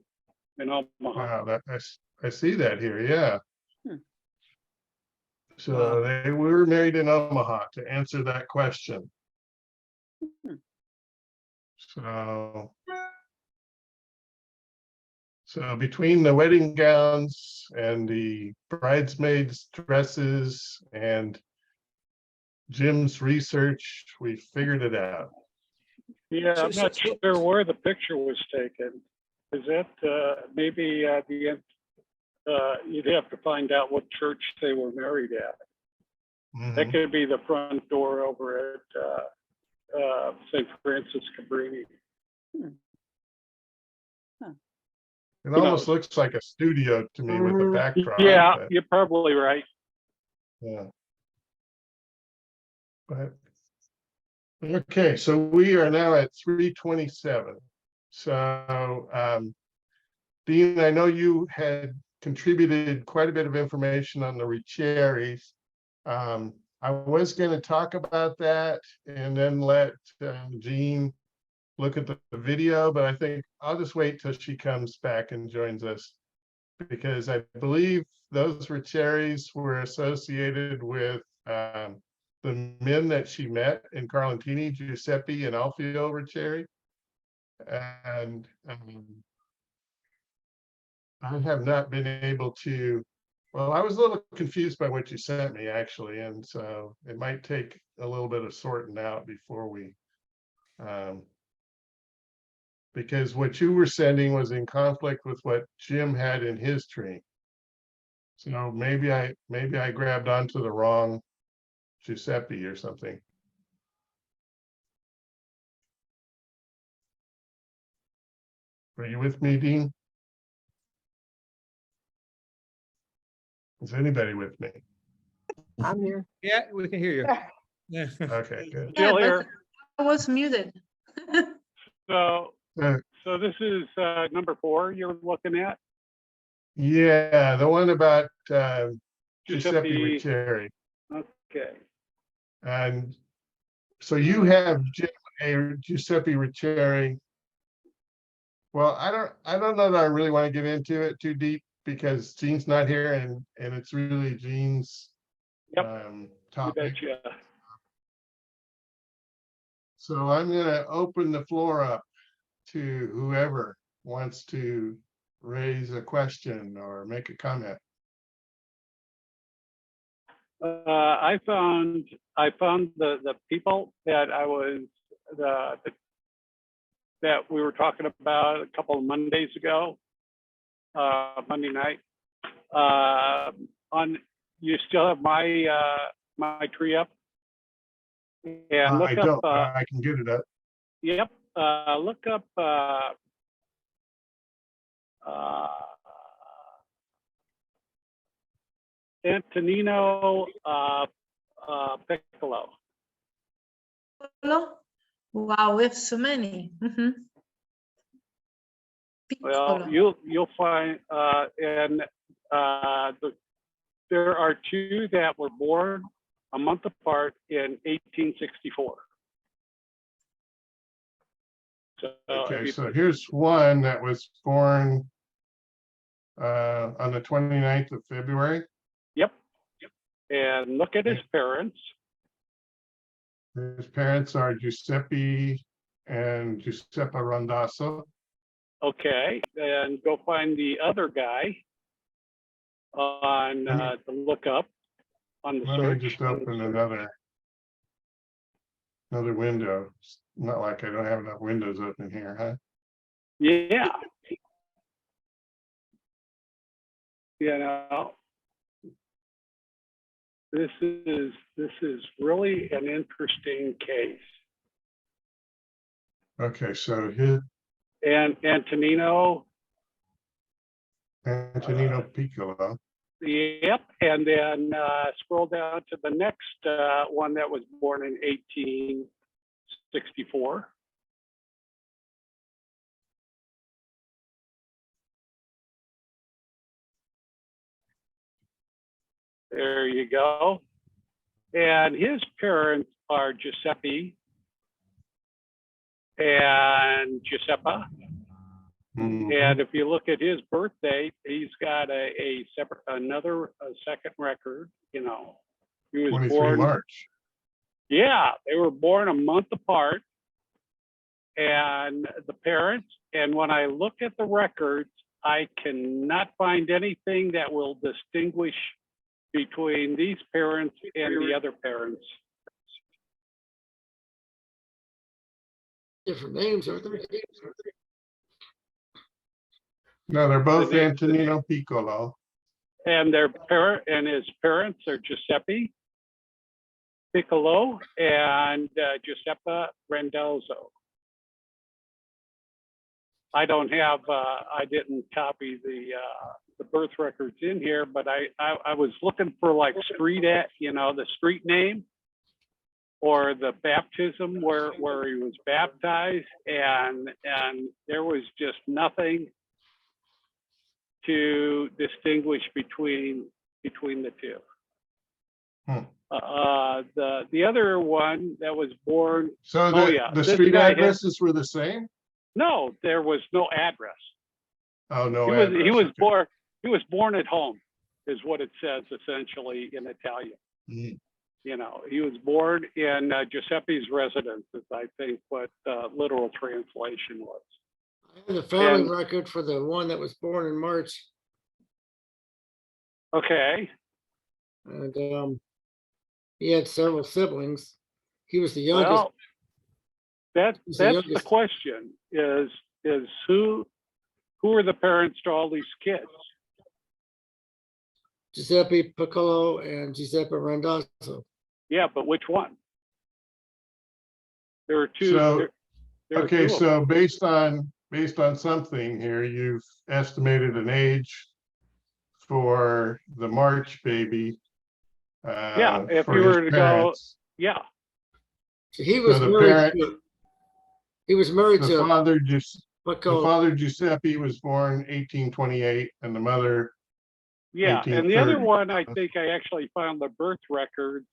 in Omaha. wow, I see that here, yeah. So they were married in Omaha to answer that question. So between the wedding gowns and the bridesmaids' dresses and Jim's research, we figured it out. Yeah, I'm not sure where the picture was taken. Is that maybe the end? You'd have to find out what church they were married at. That could be the front door over at St. Francis Cabrini. It almost looks like a studio to me with a backdrop. Yeah, but, you're probably right. yeah. But okay, so we are now at 3:27. So Dean, I know you had contributed quite a bit of information on the Riccieri's. I was going to talk about that and then let Jean look at the video, but I think I'll just wait till she comes back and joins us, because I believe those Riccieri's were associated with the men that she met in Carlentini, Giuseppe and Alfio Riccieri. And I have not been able to, well, I was a little confused by what you sent me actually. And so it might take a little bit of sorting out before we, because what you were sending was in conflict with what Jim had in his tree. So maybe I grabbed onto the wrong Giuseppe or something. Are you with me, Dean? Is anybody with me? I'm here. Yeah, we can hear you. Yeah. Okay, good. Still here. I was muted. So this is number 4 you're looking at? Yeah, the one about Giuseppe Giuseppe. Riccieri. Okay. And so you have Giuseppe Riccieri. Well, I don't know that I really want to get into it too deep, because Jean's not here and it's really Jean's topic. So I'm going to open the floor up to whoever wants to raise a question or make a comment. I found the people that that we were talking about a couple of Mondays ago, Monday night. You still have my tree up? And look I up. don't, but I can get it up. Yep. Look up. Antonino Piccolo. Wow, we have so many. Well, you'll find there are two that were born a month apart in 1864. So Okay, so here's one that was born on the 29th of February. Yep. And look at his parents. His parents are Giuseppe and Giuseppa Randazzo. Okay, and go find the other guy on the lookup on the Let search. me just open another window. It's not like I don't have enough windows open here, huh? Yeah. You know, this is really an interesting case. Okay, so his And Antonino Piccolo. Yep, and then scroll down to the next one that was born in 1864. There you go. And his parents are Giuseppe and Giuseppa. And if you look at his birth date, he's got a separate, second record. You know, he was 23 born March. Yeah, they were born a month apart, and the parents. And when I look at the records, I cannot find anything that will distinguish between these parents and the other parents. Different names, aren't they? No, they're both Antonino Piccolo. And his parents are Giuseppe Piccolo and Giuseppa Randazzo. I don't have, I didn't copy the birth records in here, but I was looking for like the street name or the baptism where he was baptized, and there was just nothing to distinguish between the two. The other one that was born. So the street addresses were the same? No, there was no address. Oh, no address. He was okay. born. He was born at home, is what it says essentially in Italian. You know, he was born in Giuseppe's residence, is I think what literal translation was. I have the family record for the one that was born in March. Okay. And he had several siblings. He was the youngest. Well, that's the question is who are the parents to all these kids? Giuseppe Piccolo and Giuseppe Randazzo. Yeah, but which one? There are two. So, okay, two so based on something here, you've estimated an age for the March baby. Yeah, if you were to parents. go, yeah. So he was married to the father Giuseppe was born 1828, and the mother. Yeah, and the other one, I think I actually found the birth records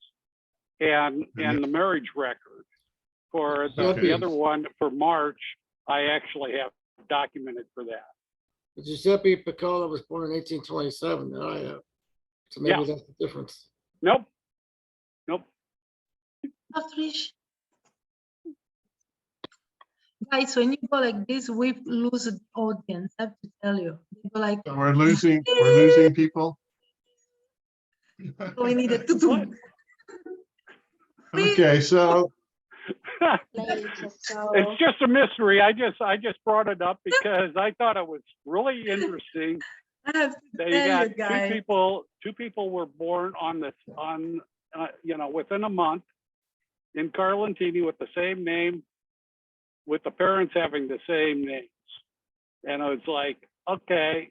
and the marriage record. For the other one for March, I actually have documented for that. Giuseppe Piccolo was born in 1827. That I have. So maybe that's the difference. Nope. Guys, when you go like this, we lose the audience. I have to tell you. They go like, So we're losing people. We need it to Okay, so It's just a mystery. I just brought it up because I thought it was really interesting. I have to That tell you got you guys. two people were born within a month in Carlentini with the same name, with the parents having the same names. And I was like, okay,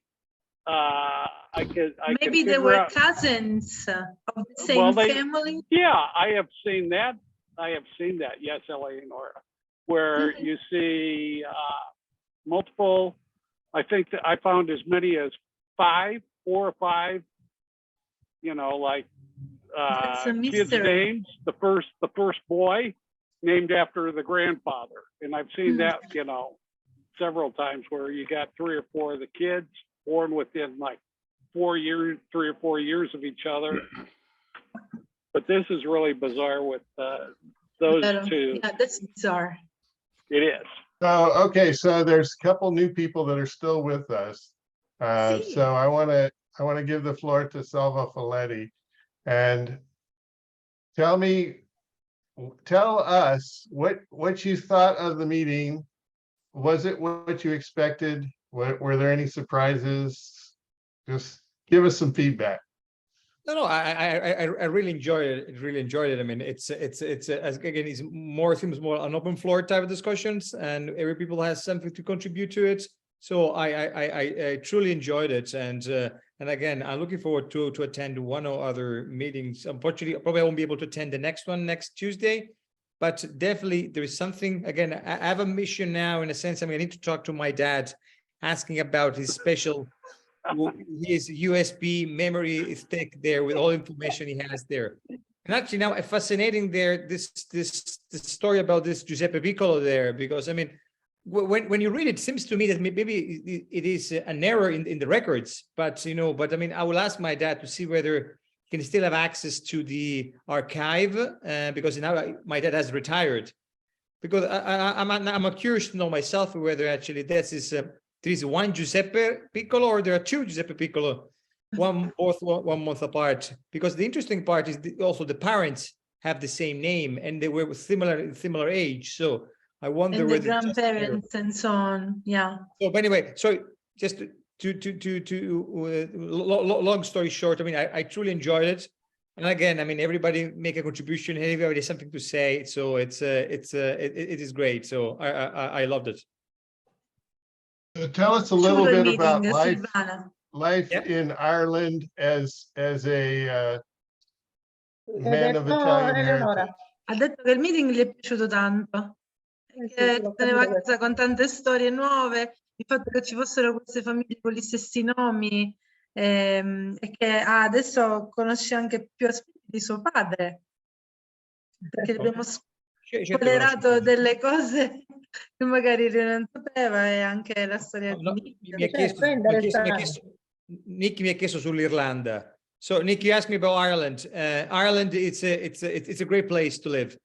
I can Maybe they figure were out- cousins of the same Well, family. Yeah, I have seen that. Yes, Eleonora, where Mhm. you see multiple. I think that I found as many as 4 or 5. That's a Kids' mystery. names. The first boy named after the grandfather, and I've seen Hmm. that several times where you got 3 or 4 of the kids born within like 3 or 4 years of each other. But this is really bizarre with those two. Yeah, that's bizarre. It is. So, okay, so there's a couple new people that are still with us. So I want to give the floor to Salva Folletti and tell us what you thought of the meeting. Was it what you expected? Were there any surprises? Just give us some feedback. No, I really enjoyed it. Really enjoyed it. I mean, it's again, it's seems more an open floor type of discussions, and every people has something to contribute to it. So I truly enjoyed it, and again, I'm looking forward to attend one or other meetings. Unfortunately, probably I won't be able to attend the next one next Tuesday, but definitely there is something. Again, I have a mission now in a sense. I mean, I need to talk to my dad, asking about his special. His USB memory stick there with all information he has there. And actually now fascinating there, this story about this Giuseppe Piccolo there, because I mean, when you read it, it seems to me that maybe it is an error in the records, but I mean, I will ask my dad to see whether he can still have access to the archive, because now my dad has retired. Because I'm curious to know myself whether actually this is there is one Giuseppe Piccolo or there are 2 Giuseppe Piccolo, one month apart. Because the interesting part is also the parents have the same name and they were similar age. So I wonder And the whether grandparents and so on. Yeah. So but anyway, so just long story short, I mean, I truly enjoyed it. And again, I mean, everybody make a contribution. Everybody has something to say. So it is great. So I loved it. Tell us a little bit meeting, about Silvana. life in Ireland as a man of Italian heritage. Ha detto che il meeting gli è piaciuto tanto, che teneva a casa con tante storie nuove, il fatto che ci fossero queste famiglie con gli stessi nomi, e che adesso conosce anche più aspetti di suo padre, perché abbiamo spoilerato delle cose che magari lui non sapeva, e anche la storia di Nick mi ha chiesto sull'Irlanda. So Nick, you asked me about Ireland. Ireland, it's a great place to live.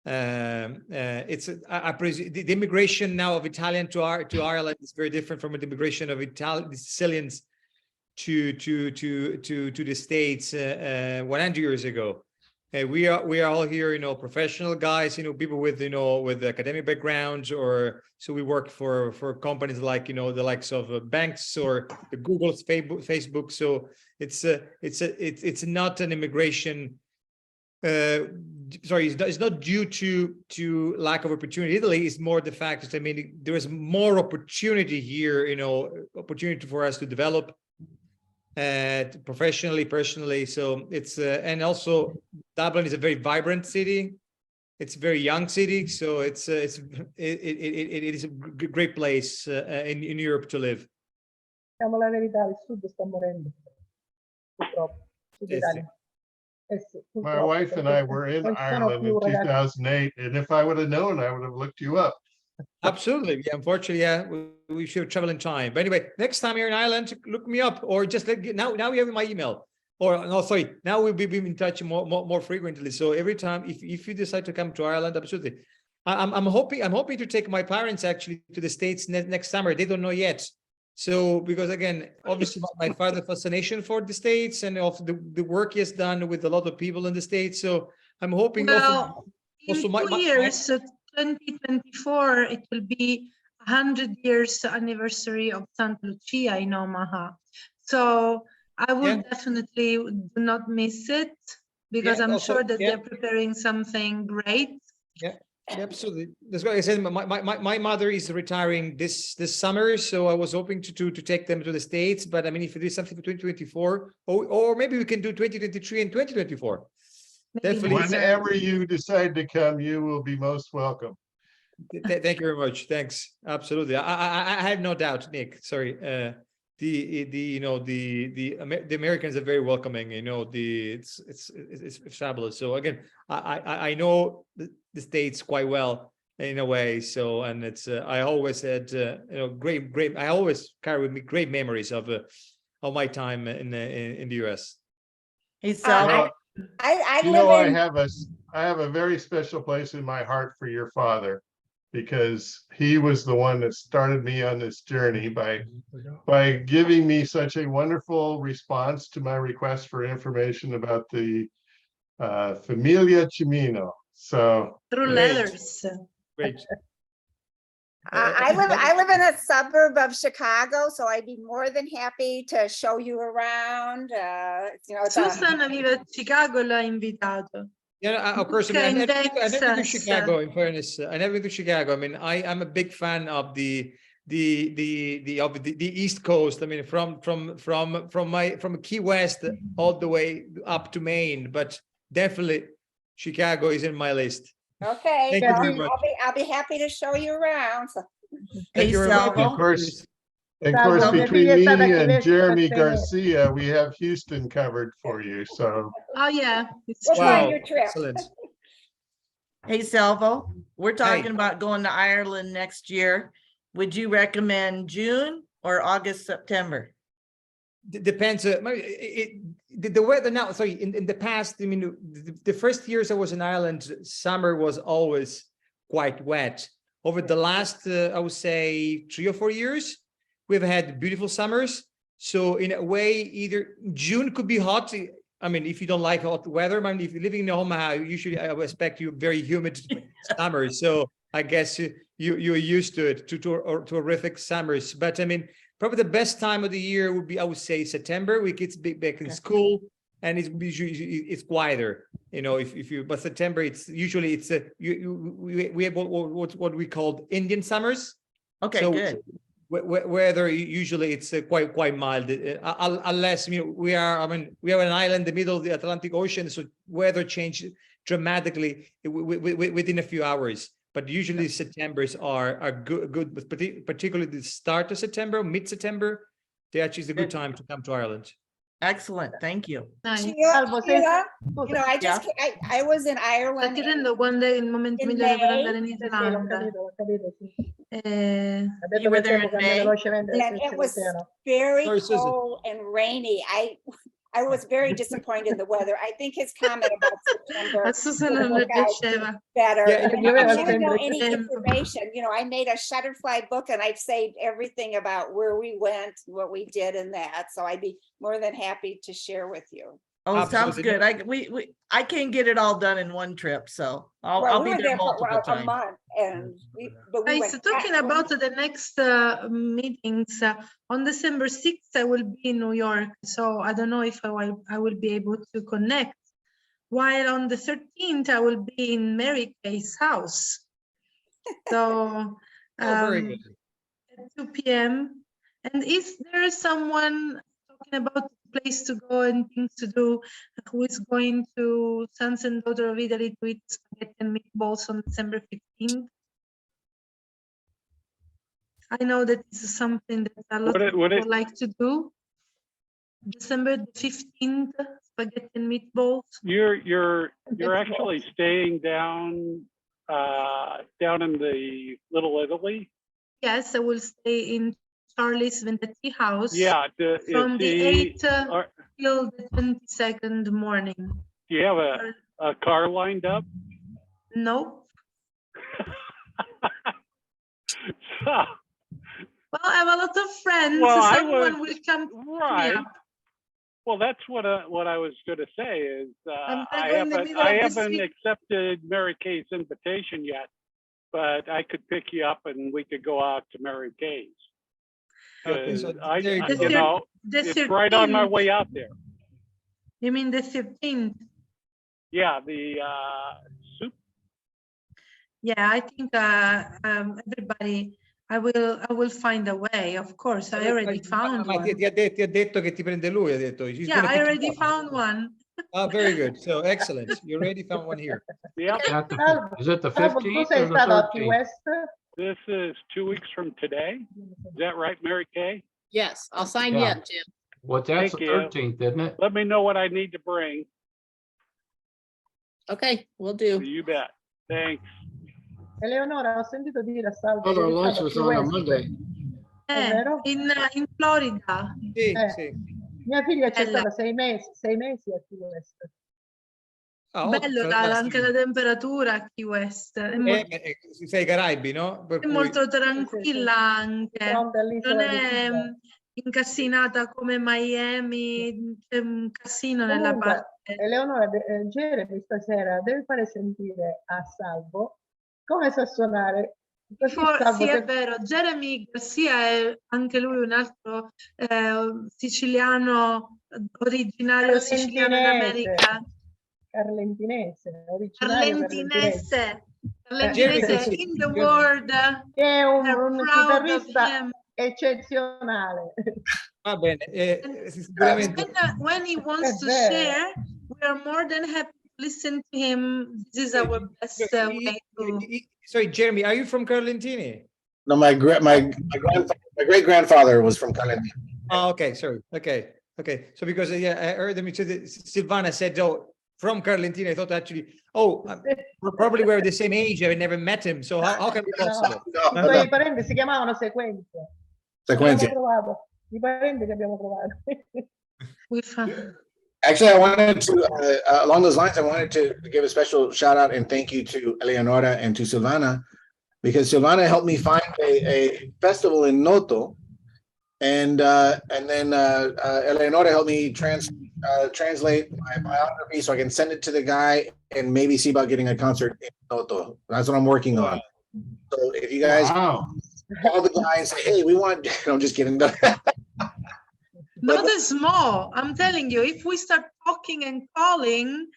The immigration now of Italian to Ireland is very different from the immigration of Sicilians to the States 100 years ago. We are all here, professional guys, people with with academic backgrounds, or so we work for companies like the likes of banks or the Google's, Facebook. So it's not an immigration. Sorry, it's not due to lack of opportunity. Italy is more the fact that, I mean, there is more opportunity here, opportunity for us to develop professionally, personally. So it's and also Dublin is a very vibrant city. It's a very young city, so it is a great place in Europe to live. Diciamo la verità, il sud sta morendo. Purtroppo. Sud Italia. My wife and I were in Ireland in 2008, and if I would have known, I would have looked you up. Absolutely. Yeah, unfortunately, yeah, we should travel in time. But anyway, next time you're in Ireland, look me up, or just now we have my email. Or no, sorry, now we'll be in touch more frequently. So every time, if you decide to come to Ireland, absolutely. I'm hoping to take my parents actually to the States next summer. They don't know yet. So, because again, obviously my father fascination for the States and of the work he has done with a lot of people in the States. So I'm hoping Well, also in 2 years, so 2024, it will be 100 years anniversary of Santa Lucia in Omaha. So I will definitely do not miss it, because I'm sure that they're preparing something great. Yeah, absolutely. That's what I said. My mother is retiring this summer, so I was hoping to take them to the States. But I mean, if you do something for 2024, or maybe we can do 2023 and 2024. Definitely. Whenever you decide to come, you will be most welcome. Thank you very much. Thanks. Absolutely. I have no doubt, Nick. Sorry. The Americans are very welcoming. It's fabulous. So again, I know the States quite well in a way. So, and it's I always had great. I always carry with me great memories of my time in the US. Hey, Sal. I have a very special place in my heart for your father, because he was the one that started me on this journey by giving me such a wonderful response to my request for information about the Familia Cimino. So through letters. Great. I live in a suburb of Chicago, so I'd be more than happy to show you around. Susan vive a Chicago, l'ha invitato. Yeah, of course. I mean, I never been to Chicago. In fairness, I never been to Chicago. I mean, I'm a big fan of the East Coast. I mean, from Key West all the way up to Maine. But definitely, Chicago is in my list. Okay, Thank you very much. I'll be happy to show you around. So. Thank you very much. Of course, between me and Jeremy Garcia, we have Houston covered for you. So. Oh yeah, we'll find your trip. Excellent. Hey, Salvo, we're talking about going to Ireland next year. Would you recommend June or August, September? Depends. The weather now. Sorry, in the past, I mean, the first years I was in Ireland, summer was always quite wet. Over the last, I would say, 3 or 4 years, we've had beautiful summers. So in a way, either June could be hot. I mean, if you don't like hot weather, I mean, if you're living in Omaha, usually I would expect you very humid summers. So I guess you're used to it, to horrific summers. But I mean, probably the best time of the year would be, I would say, September. We kids back in school, and it's quieter. But September, it's usually we have what we call Indian summers. Okay, so good. Weather usually it's quite mild, unless we are an island in the middle of the Atlantic Ocean, so weather changes dramatically within a few hours. But usually September's are good, particularly the start of September, mid-September. They actually is a good time to come to Ireland. Excellent, thank you. Sheila, I was in Ireland. Quando il momento migliore per andare in Islanda. You were there in May? And it was very cold and rainy. I was very disappointed in the weather. I think his comment about September better. Yeah, I didn't know any information. I made a Shutterfly book and I've saved everything about where we went, what we did in that. So I'd be more than happy to share with you. Oh, sounds good. I can't get it all done in one trip, so I'll be there multiple times. A month, and talking about the next meetings, on December 6th, I will be in New York, so I don't know if I will be able to connect. While on the 13th, I will be in Mary Kay's house. So very good. At 2 p.m. And is there someone talking about place to go and things to do who is going to Sons and Daughter of Italy to eat spaghetti and meatballs on December 15th? I know that this is something that a lot of people like to do. December 15th, spaghetti and meatballs. You're actually staying down in the Little Italy? Yes, I will stay in Charlie's Vendetti house. Yeah, from the 8th till the 22nd morning. Do you have a car lined up? No. Well, I have a lot of friends. Well, I Someone was- will come to pick me Right. up. Well, that's what I was going to say is I'm I going in the haven't middle of the haven't street. accepted Mary Kay's invitation yet, but I could pick you up and we could go out to Mary Kay's. Okay, so 'Cause there you I go. you know, The it's right on my 13th. way out there. You mean the 15th? Yeah, the soup. Yeah, I think everybody, I will find a way, of course. I already found Ma one. ti ha detto che ti prende lui, ha detto. He's Yeah, gonna I pick you already up. found one. Oh, very good. So excellent. You already found one here. Yep. Is it the Salvo, tu 15th sei or the stato a Key 13th? West? This is 2 weeks from today. Is that right, Mary Kay? Yes, I'll sign you Yeah. up, Jim. Well, that's Thank the you. 13th, isn't it? Let me know what I need to bring. Okay, we'll do. You bet. Thanks. Eleonora, ho sentito dire a Salvo Other che eri lunch stato a was Key on a West. Monday. È vero? In Florida. Sì, Eh. sì. Mia figlia c'è Bella. stata 6 mesi a Key West. Oh, Bello anche la temperatura a Key West. Sei ai Caraibi, no? Per È cui... molto tranquilla anche. Fronte Non all'isola di è Cuba. incassinata come Miami, c'è un casino nella Comunque, parte. Eleonora, Jeremy stasera deve fare sentire a Salvo come sa suonare. Così Salvo Sì, è te- vero, Jeremy Garcia è anche lui un altro siciliano, originario siciliano in America. Carlentinese, originario carlentinese. Carlentinese in the world. Che è un proud of chitarrista him. eccezionale. Va bene, sicuramente. When he wants to vero. share, we are more than happy to listen to him. This is our best way to. Sorry, Jeremy, are you from Carlentini? No, my great grandfather was from Carlentini. Oh, okay, sorry. Okay. So because yeah, I heard them. Silvana said, "Oh, from Carlentini." I thought actually, probably we're the same age. I never met him. So how can it be possible? I suoi parenti si chiamavano Sequenze. Sequenze. Abbiamo trovato i parenti che abbiamo trovato. Actually, I wanted to, along those lines, I wanted to give a special shout out and thank you to Eleonora and to Silvana, because Silvana helped me find a festival in Noto. And then Eleonora helped me translate my biography so I can send it to the guy and maybe see about getting a concert in Noto. That's what I'm working on. So if you guys call the guy and say, hey, we want, I'm just kidding. Not small. I'm telling you, if we start talking and calling,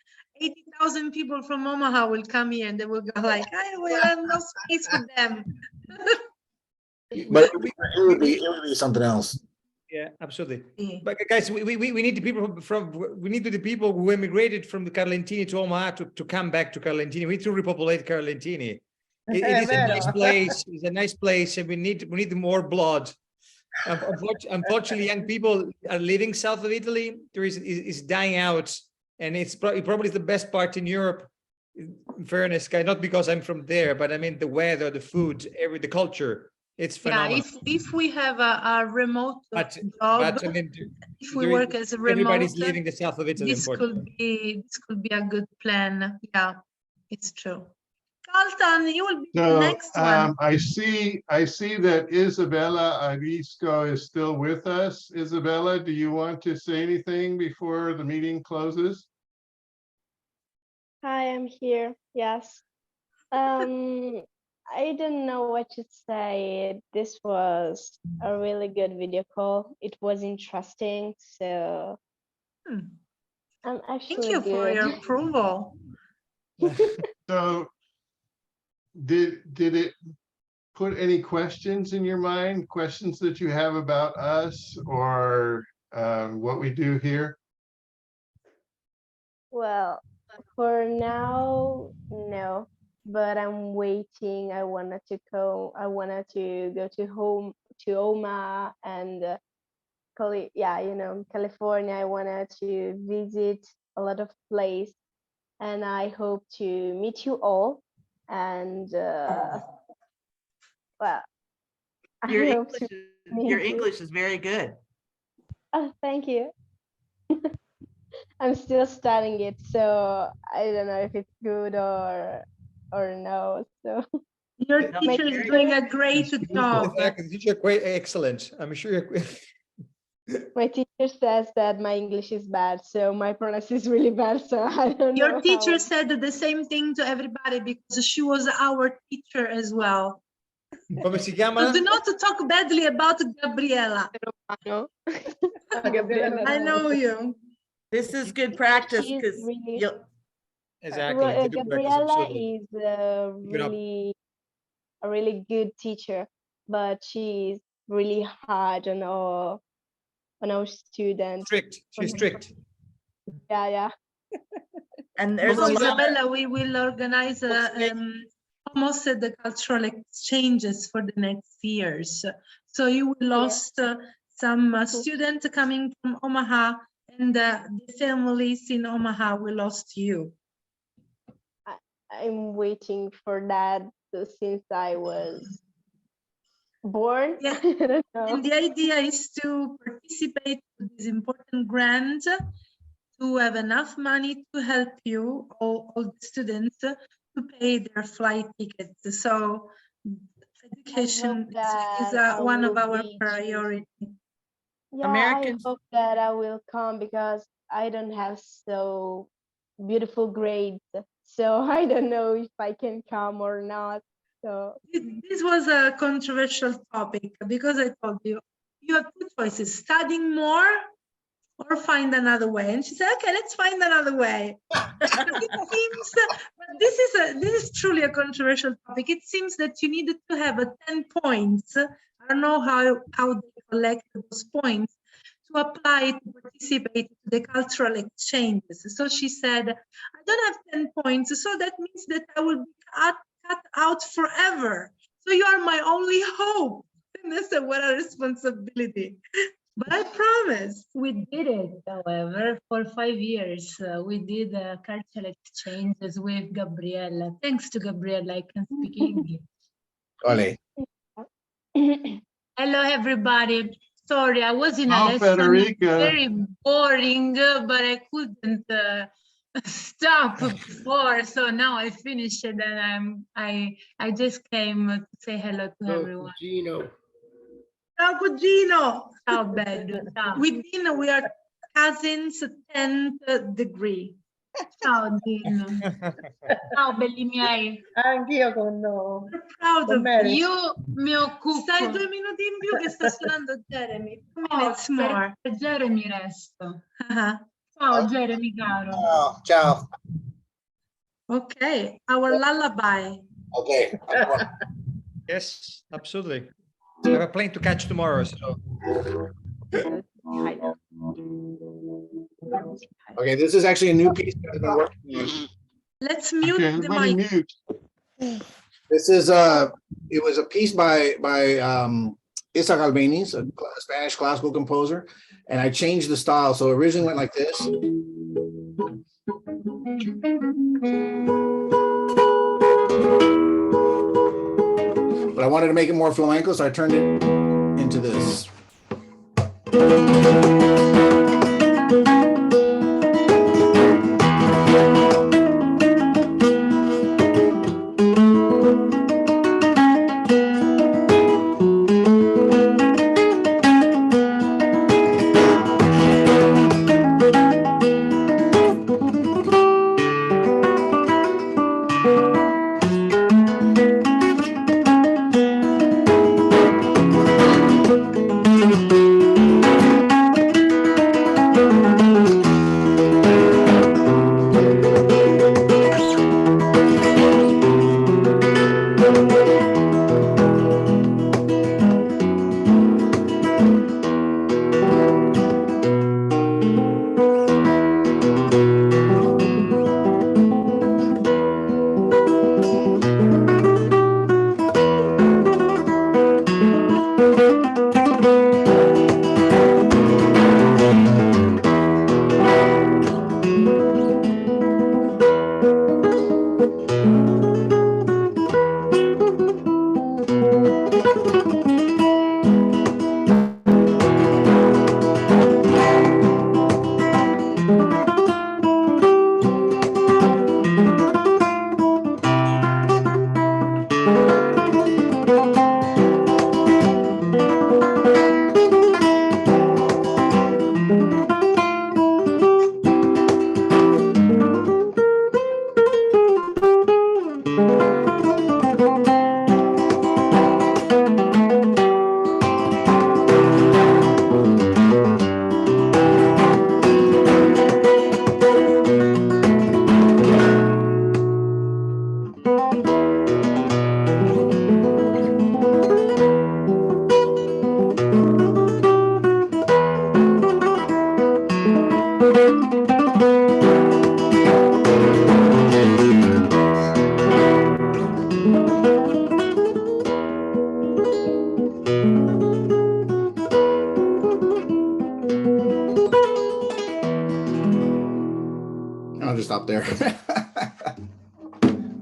80,000 people from Omaha will come here and they will go like, I will have no space for them. But it would be something else. Yeah, absolutely. But guys, we need the people we need the people who immigrated from the Carlentini to Omaha to come back to Carlentini. We need to repopulate Carlentini. It is a nice place. It's a nice place, and we need more blood. Unfortunately, young people are leaving south of Italy. There is dying out, and it's probably the best part in Europe. In fairness, guys, not because I'm from there, but I mean the weather, the food, the culture. It's phenomenal. Yeah, if we have a remote job, I mean, if we work as a remote, everybody's leaving the south of Italy. this could be a good plan. Yeah, it's true. Carlton, you will be the next one. I see that Isabella Arisco is still with us. Isabella, do you want to say anything before the meeting closes? Hi, I'm here. Yes. I don't know what to say. This was a really good video call. It was interesting. So I'm actually Thank you for your approval. So did it put any questions in your mind? Questions that you have about us or what we do here? Well, for now, no. But I'm waiting. I wanted to go to Omaha and California. I wanted to visit a lot of places, and I hope to meet you all. And well, Your English is very good. Oh, thank you. I'm still studying it, so I don't know if it's good or no. So Your teacher is doing a great job. Exactly. Teacher, great, excellent. I'm sure you're. My teacher says that my English is bad, so my pronunciation is really bad. So I don't know. Your teacher said the same thing to everybody because she was our teacher as well. Come si So chiama? do not talk badly about Gabriela. I know you. This is good practice She's because really- you'll, Exactly. it's a good practice, Gabriela absolutely. is Keep it up. a really good teacher, but she's really hard on our students. Strict. She's strict. Yeah. and there's So a lot. Isabella, we will organize almost the cultural exchanges for the next years. So you lost some students coming from Omaha, and the families in Omaha, we lost you. I'm waiting for that since I was born. Yeah. I don't know. And the idea is to participate in this important grant, to have enough money to help you, all the students, to pay their flight tickets. So education is that I one of will our be priorities. Yeah, Americans- I hope that I will come because I don't have so beautiful grades. So I don't know if I can come or not. So This was a controversial topic because I told you, you have two choices, studying more or find another way. And she said, okay, let's find another way. But it seems, but this is truly a controversial topic. It seems that you needed to have 10 points. I don't know how they collect those points to apply to participate in the cultural exchanges. So she said, I don't have 10 points, so that means that I will be cut out forever. So you are my only hope. And I said, what a responsibility. But I promise. We did it, however, for 5 years. We did cultural exchanges with Gabriella. Thanks to Gabriella, I can speak English. Ole. Hello, everybody. Sorry, I was in a Ciao, lesson, Federica. very boring, but I couldn't stop before. So now I finished it, and I just came to say hello to everyone. Gino. Ciao, Cugino. Ciao, bello. Ciao. With Dino, we are cousins 10th degree. Ciao, Dino. Ciao, belli miei. Anch'io con Proud con of Mary. Io mi occupo. Stai 2 minuti in più che sta suonando Jeremy. 2 Oh, minutes more. per Jeremy resto. Ciao, Jeremy caro. Ciao. Ciao. Okay, our lullaby. Okay. Yes, absolutely. I have a plane to catch tomorrow, so. Okay, this is actually a new piece that I've been working on. Let's mute Okay, the everybody mic. mute. This is it was a piece by Isaac Albeniz, a Spanish classical composer, and I changed the style. So it originally went like this. But I wanted to make it more flamenco, so I turned it into this.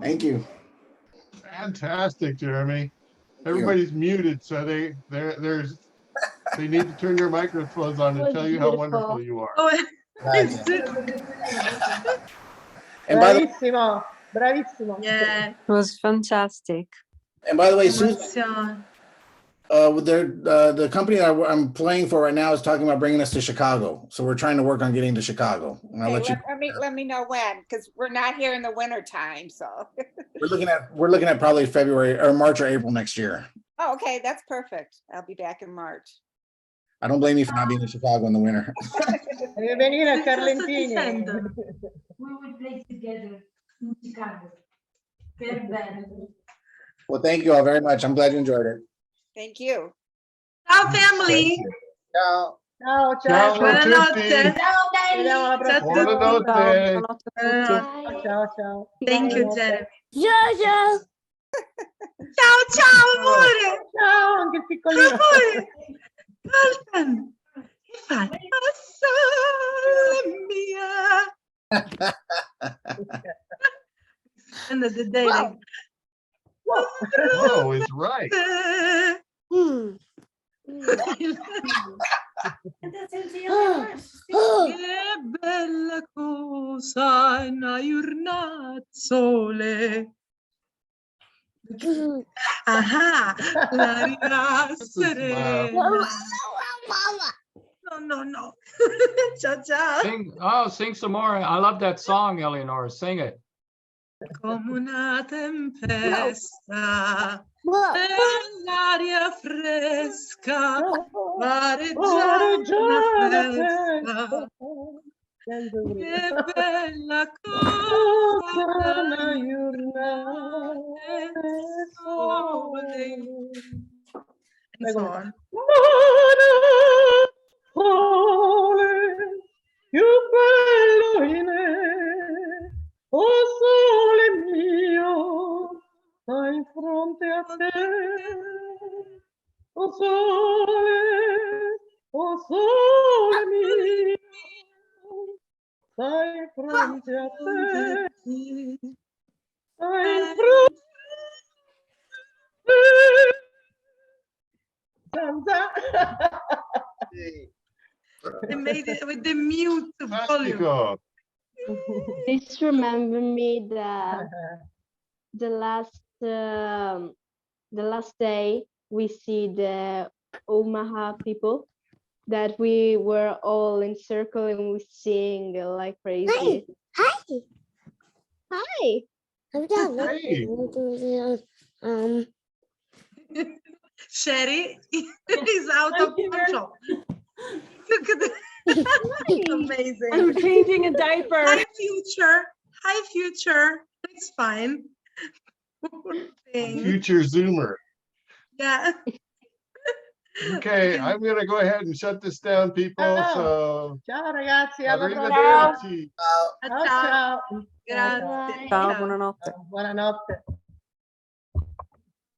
Thank you. Fantastic, Jeremy. Everybody's muted, so they need to turn their microphones on and Was tell you how beautiful. wonderful you are. Oh, And by the Bravissimo, bravissimo. yeah. It was fantastic. and by the way, Susan, Emozione. the company that I'm playing for right now is talking about bringing us to Chicago. So we're trying to work on getting to Chicago. And I'll Okay, let you. let me know when, because we're not here in the winter time, so. We're looking at probably February or March or April next year. Oh, okay, that's perfect. I'll be back in March. I don't blame you for not being in Chicago in the winter. Deve venire a Carlentini. We will play together in Chicago. Che bello. Well, thank you all very much. I'm glad you enjoyed it. Thank you. Ciao family. Ciao. Ciao, Ciao ciao. Buonanotte. Ciao Ciao belli. a tutti. Buonanotte. Buonanotte. Ciao, ciao. Thank you, Buonanotte. Jeremy. Ciao ciao. Ciao, ciao, amore. Ciao, anche il piccolino. Amore. Carlton. Che fai? Sole mia. End of the day, like, Whoa, is right. che bella cosa una giornata sole. Ah, l'aria serena. No. Ciao, ciao. Sing some more. I love that song, Eleanor. Sing it. Come una tempesta nell'aria fresca, pareggiare una festa. Che bella cosa una giornata sole. And so on. Più bello in me, o sole mio, stai in fronte a te. O sole mio, stai in fronte a te. Stai in fronte a te. Zanza. They made it with the mute volume. Fantastico. This remember me that the last day we see the Omaha people, that we were all in circle and we sing like crazy. Hi. Hi. Hey. Sherry is out of control. Look at that. It's amazing. I'm changing a diaper. Hi, future. Hi, future. It's fine. Poor thing. Future Zoomer. Yeah. Okay, I'm gonna go ahead and shut this down, people. So Ciao ragazzi, alla prossima. arrivederci. Ciao, ciao. Grazie. Ciao, buonanotte. Buonanotte.